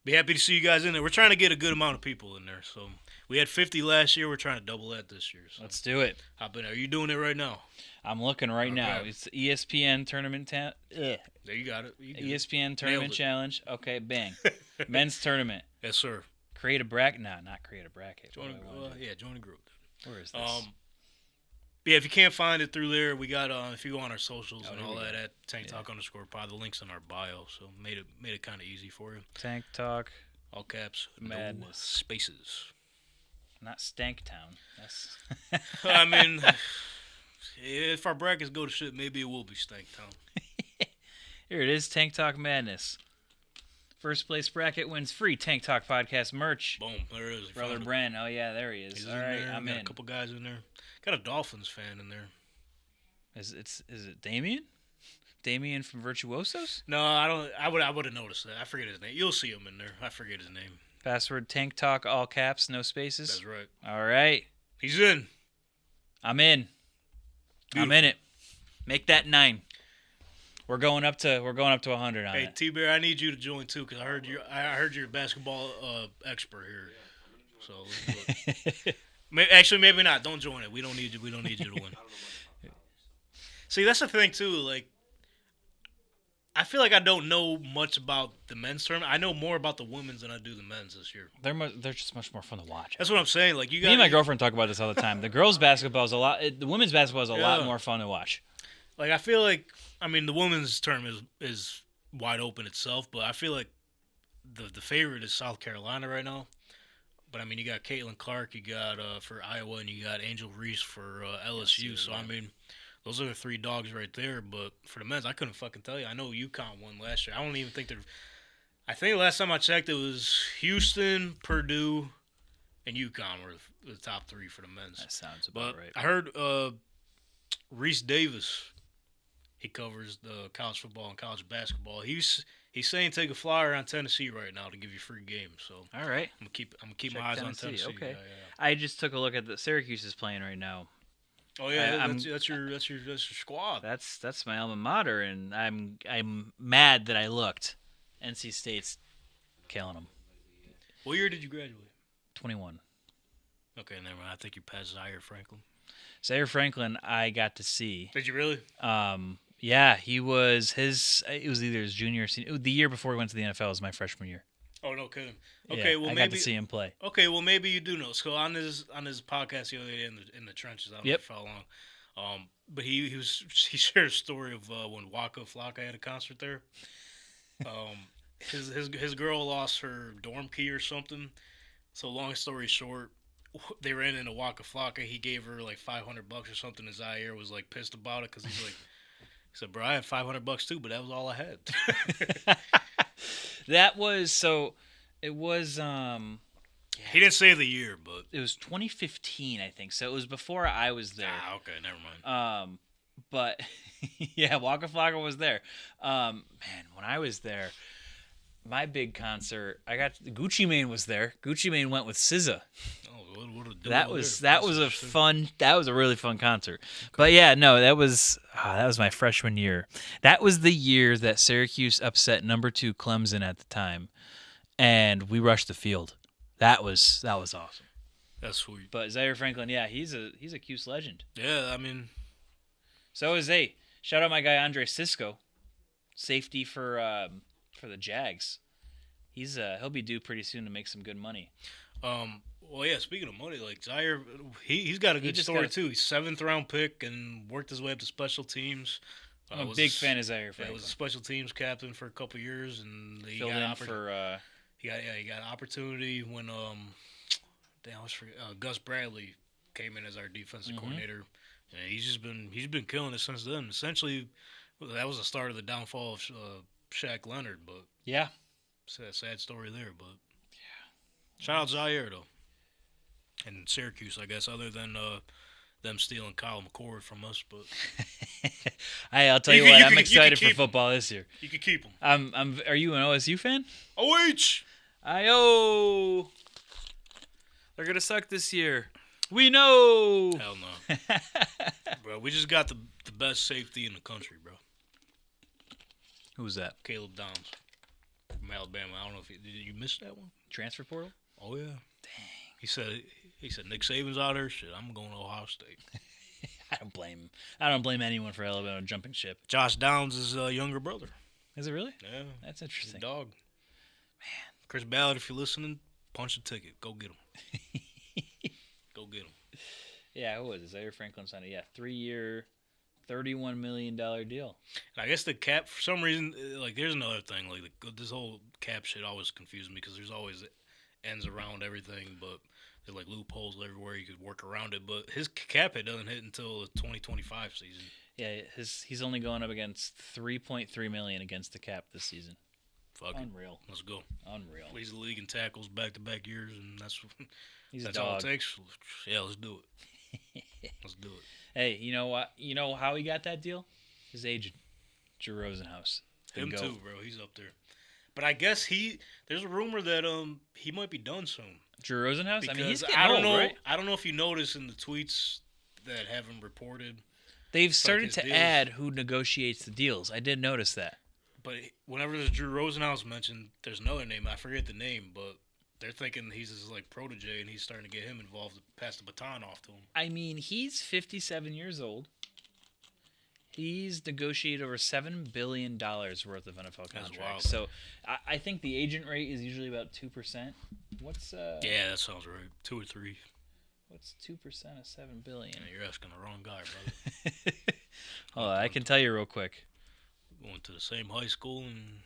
be happy to see you guys in there. We're trying to get a good amount of people in there. So we had 50 last year. We're trying to double that this year. So Let's do it. hop in there. Are you doing it right now? I'm looking right now. Okay. It's ESPN tournament. There you got it. You did it. ESPN tournament it. challenge. Okay, bang. Men's tournament. Yes, sir. Create a bracket. No, not create a bracket. Join What do I wanna do? join the group. Where is this? Yeah, if you can't find it through there, we got if you go on our socials and here all we that go. at Tank Talk _pod, the links in our bio, so made it kind of easy for you. Tank Talk, All caps, no Madness. spaces. not Stanktown. That's I mean, if our brackets go to shit, maybe it will be Stanktown. Here it is. Tank Talk Madness. First place bracket wins free Tank Talk podcast merch. Boom, there it is. You Brother found it. Bren. Oh yeah, there he is. He's All in right, there. I'm Got in. a couple guys in there. Got a Dolphins fan in there. Is it Damien? Damien from Virtuosos? No, I don't. I would have noticed that. I forget his name. You'll see him in there. I forget his name. Password Tank Talk, all caps, no spaces. That's right. All right. He's in. I'm in. I'm in it. Make that 9. We're going up to 100 on Hey, it. T-Bear, I need you to join too, because I heard you're a basketball expert here. So let's do it. Actually, maybe not. Don't join it. We don't need you. We don't need you to win. See, that's the thing too. Like, I feel like I don't know much about the men's tournament. I know more about the women's than I do the men's this year. They're just much more fun to watch. That's what I'm saying. Like, you got Me and my girlfriend talk about this all the time. The girls' basketball is a lot. The women's basketball is a lot Yeah. more fun to watch. Like, I feel like, I mean, the women's tournament is wide open itself, but I feel like the favorite is South Carolina right now. But I mean, you got Caitlin Clark, you got for Iowa, and you got Angel Reese for LSU. So I mean, those are the 3 dogs right there. But for the men's, I couldn't fucking tell you. I know UConn won last year. I don't even think they're. I think last time I checked, it was Houston, Purdue, and UConn were the top 3 for the men's. That sounds about But right. I heard Reese Davis. He covers the college football and college basketball. He's saying take a flyer on Tennessee right now to give you free games. So All right. I'm gonna keep Check my eyes Tennessee, on Tennessee. okay. Yeah. I just took a look at the Syracuse is playing right now. Oh yeah, I'm- that's your squad. That's my alma mater, and I'm mad that I looked. NC State's killing them. What year did you graduate? 21. Okay, never mind. I think you passed Zaire Franklin. Zaire Franklin, I got to see. Did you really? Yeah, it was either his junior or senior. The year before he went to the NFL was my freshman year. Oh no, kidding. Okay, Yeah, well I maybe. got to see him play. Okay, well maybe you do know. So on his podcast the other day in the trenches, I don't know Yep. if you follow along. But he shared a story of when Waka Flocka had a concert there. His girl lost her dorm key or something. So long story short, they ran into Waka Flocka. He gave her like $500 or something. And Zaire was like pissed about it because he's like, he said, "Bro, I had $500 too, but that was all I had." That was so. It was He didn't say the year, but it was 2015, I think. So it was before I was there. okay, never mind. But yeah, Waka Flocka was there. Man, when I was there, my big concert, Gucci Mane was there. Gucci Mane went with SZA. Oh, what a That was a really fun concert. But yeah, no, that was my freshman year. That was the year that Syracuse upset number 2 Clemson at the time, and we rushed the field. That was awesome. That's sweet. But Zaire Franklin, yeah, he's a Cuse legend. Yeah, I mean, So is shout out my guy Andre Sisco, safety for the Jags. He'll be due pretty soon to make some good money. well, yeah. Speaking of money, like Zaire, he's got a good just story got a- too. He's 7th round pick and worked his way up to special teams. I'm a Was big a- fan of Zaire Yeah, Franklin. was a special teams captain for a couple years, and he Filled got in for he got an opportunity when I was Gus Bradley came in as our defensive coordinator, and he's been killing it since then. Essentially, that was the start of the downfall of Shaq Leonard, but yeah. sad story there. But shout out Zaire though, and Syracuse, I guess, other than them stealing Kyle McCord from us, but Hey, I'll tell You you, can- what, you I'm can- you excited can for keep 'em. football this year. you could keep them. Are you an OSU fan? OH. Ayo! They're gonna suck this year. We know. Hell no, bro. We just got the best safety in the country, bro. Who's that? Caleb Downs from Alabama. I don't know if did you miss that one? Transfer portal? Oh yeah. Dang. He said Nick Saban's out there. Shit, I'm going to Ohio State. I don't blame him. I don't blame anyone for Alabama jumping ship. Josh Downs' is younger brother. Is it really? Yeah, That's he's a interesting. dog. Man, Chris Ballard, if you're listening, punch a ticket. Go get him. Go get him. Yeah, who was it? Zaire Franklin signed it. Yeah, 3-year, $31 million deal. And I guess the cap, for some reason, like there's another thing. Like this whole cap shit always confuses me because there's always ends around everything, but there's like loopholes everywhere you could work around it. But his cap hit doesn't hit until the 2025 season. Yeah, he's only going up against $3.3 million against the cap this season. Fuck it. Unreal. Let's go. Unreal. Leads the league in tackles back-to-back years, and that's He's that's a all dog. it takes. Yeah, let's do it. Let's do it. Hey, you know what? You know how he got that deal? His agent. Drew Rosenhaus. Him Go. too, bro. He's up there. But I guess there's a rumor that he might be done soon. Drew Rosenhaus? Because I mean, he's getting I don't old, know. right? I don't know if you noticed in the tweets that haven't reported. They've like started his to deals. add who negotiates the deals. I did notice that. But whenever there's Drew Rosenhaus mentioned, there's another name. I forget the name, but they're thinking he's his like protege, and he's starting to get him involved to pass the baton off to him. I mean, he's 57 years old. He's negotiated over $7 billion worth of NFL That's wild. contracts. So I think the agent rate is usually about 2%. What's Yeah, that sounds right. 2 or 3. What's 2% of $7 billion? Yeah, you're asking the wrong guy, brother. Hold on, I can tell you real quick. Went to the same high school and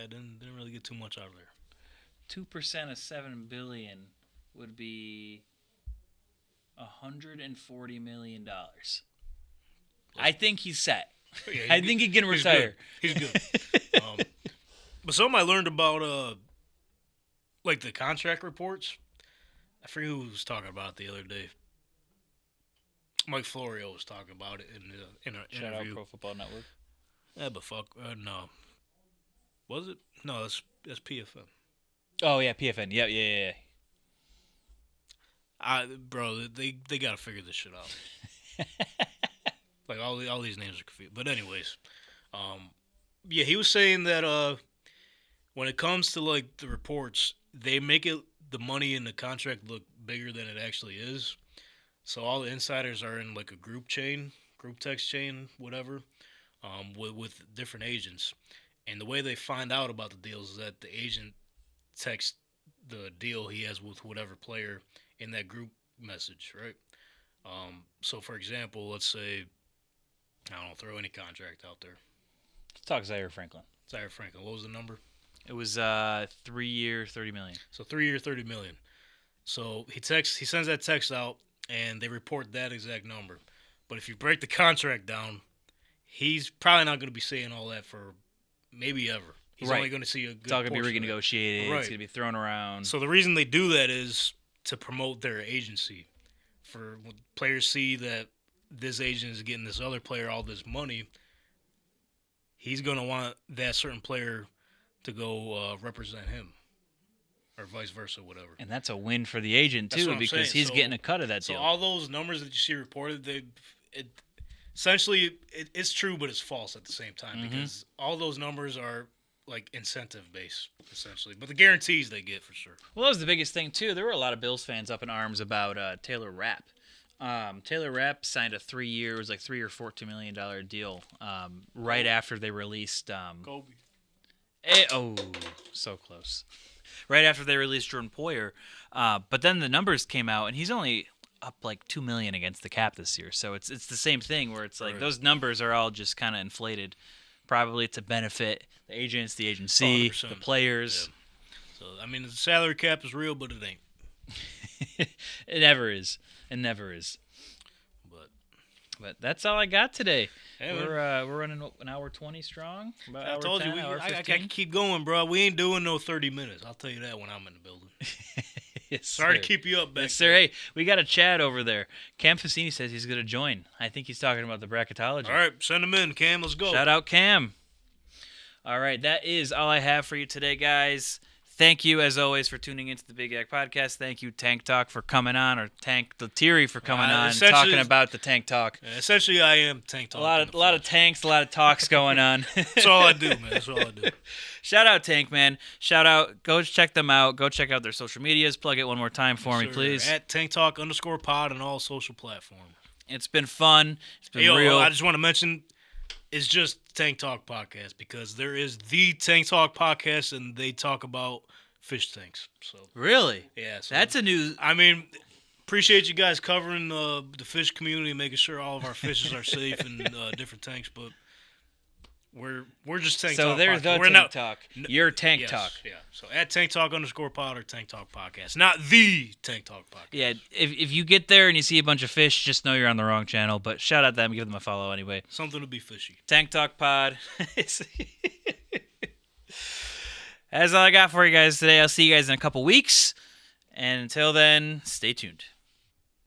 didn't really get too much out of there. 2% of $7 billion would be $140 million. I think he's set. Yeah, I think he can retire. He's good. But something I learned about like the contract reports. I forget who was talking about it the other day. Mike Florio was talking about it in an Shout out interview. Pro Football Network. Yeah, but fuck, no. Was it? No, that's PFM. Oh yeah, PFN. Yeah. Bro, they gotta figure this shit out. Like all these names are confused. But anyways, yeah, he was saying that when it comes to like the reports, they make the money in the contract look bigger than it actually is. So all the insiders are in like a group text chain, whatever, with different agents. And the way they find out about the deals is that the agent texts the deal he has with whatever player in that group message, right? So for example, let's say, I don't know, throw any contract out there. Let's talk Zaire Franklin. Zaire Franklin, what was the number? It was 3-year, $30 million. So 3 year, $30 million. So he sends that text out, and they report that exact number. But if you break the contract down, he's probably not going to be saying all that for maybe ever. He's only going to see a good It's all going to be portion of it. renegotiated. Right. It's going to be thrown around. So the reason they do that is to promote their agency. For when players see that this agent is getting this other player all this money, he's going to want that certain player to go represent him, or vice versa, whatever. And that's a win for the agent, That's too, what I'm because saying. he's getting a cut of that So deal. all those numbers that you see reported, essentially it's true, but it's false at the same time, because all those numbers are like incentive based, essentially. But the guarantees they get for sure. Well, that was the biggest thing, too. There were a lot of Bills fans up in arms about Taylor Rapp. Taylor Rapp signed a 3-year, it was like $3 or $14 million deal right after they released... Kobe. So close. Right after they released Jordan Poyer. But then the numbers came out, and he's only up like $2 million against the cap this year. So it's the same thing where it's like Right. those numbers are all just kind of inflated, probably to benefit the agents, the agency, 100%. the players. So I mean, the salary cap is real, but it ain't. It never is. It never is. But that's all I got today. Hey, We're running an hour 20 strong. About I hour told 10, you, hour I 15. can keep going, bro. We ain't doing no 30 minutes. I'll tell you that when I'm in the building. Yes, Sorry sir. to keep you up back Yes, sir. there. Hey, we got a Chad over there. Cam Fassini says he's going to join. I think he's talking about the bracketology. All right, send them in, Cam. Let's go. Shout out Cam. All right, that is all I have for you today, guys. Thank you, as always, for tuning into the Big Yak Podcast. Thank you, Tank Talk, for coming on, or Tank Lettieri for coming on and essentially- talking about the Tank Talk. Essentially, I am Tank Talk. A lot of tanks, a lot of talks going on. That's all I do, man. That's all I do. Shout out Tank, man. Shout out. Go check them out. Go check out their social medias. Plug it one more time for me, Sir, please. At Tank Talk _pod on all social platforms. It's been fun. It's been Hey, yo, real. I just want to mention, it's just Tank Talk Podcast, because there is the Tank Talk Podcast, and they talk about fish tanks. So Really? yeah, so, That's a new. I mean, appreciate you guys covering the fish community and making sure all of our fishes are safe in different tanks. But we're just Tank So Talk. there's Podcast. the We're Tank not- Talk. Your Tank yes, Talk. Yeah. So at Tank Talk _pod or Tank Talk Podcast, not the Tank Talk Podcast. Yeah, if you get there and you see a bunch of fish, just know you're on the wrong channel. But shout out them, give them a follow anyway. Something to be fishy. Tank Talk Pod. That's all I got for you guys today. I'll see you guys in a couple weeks. And until then, stay tuned.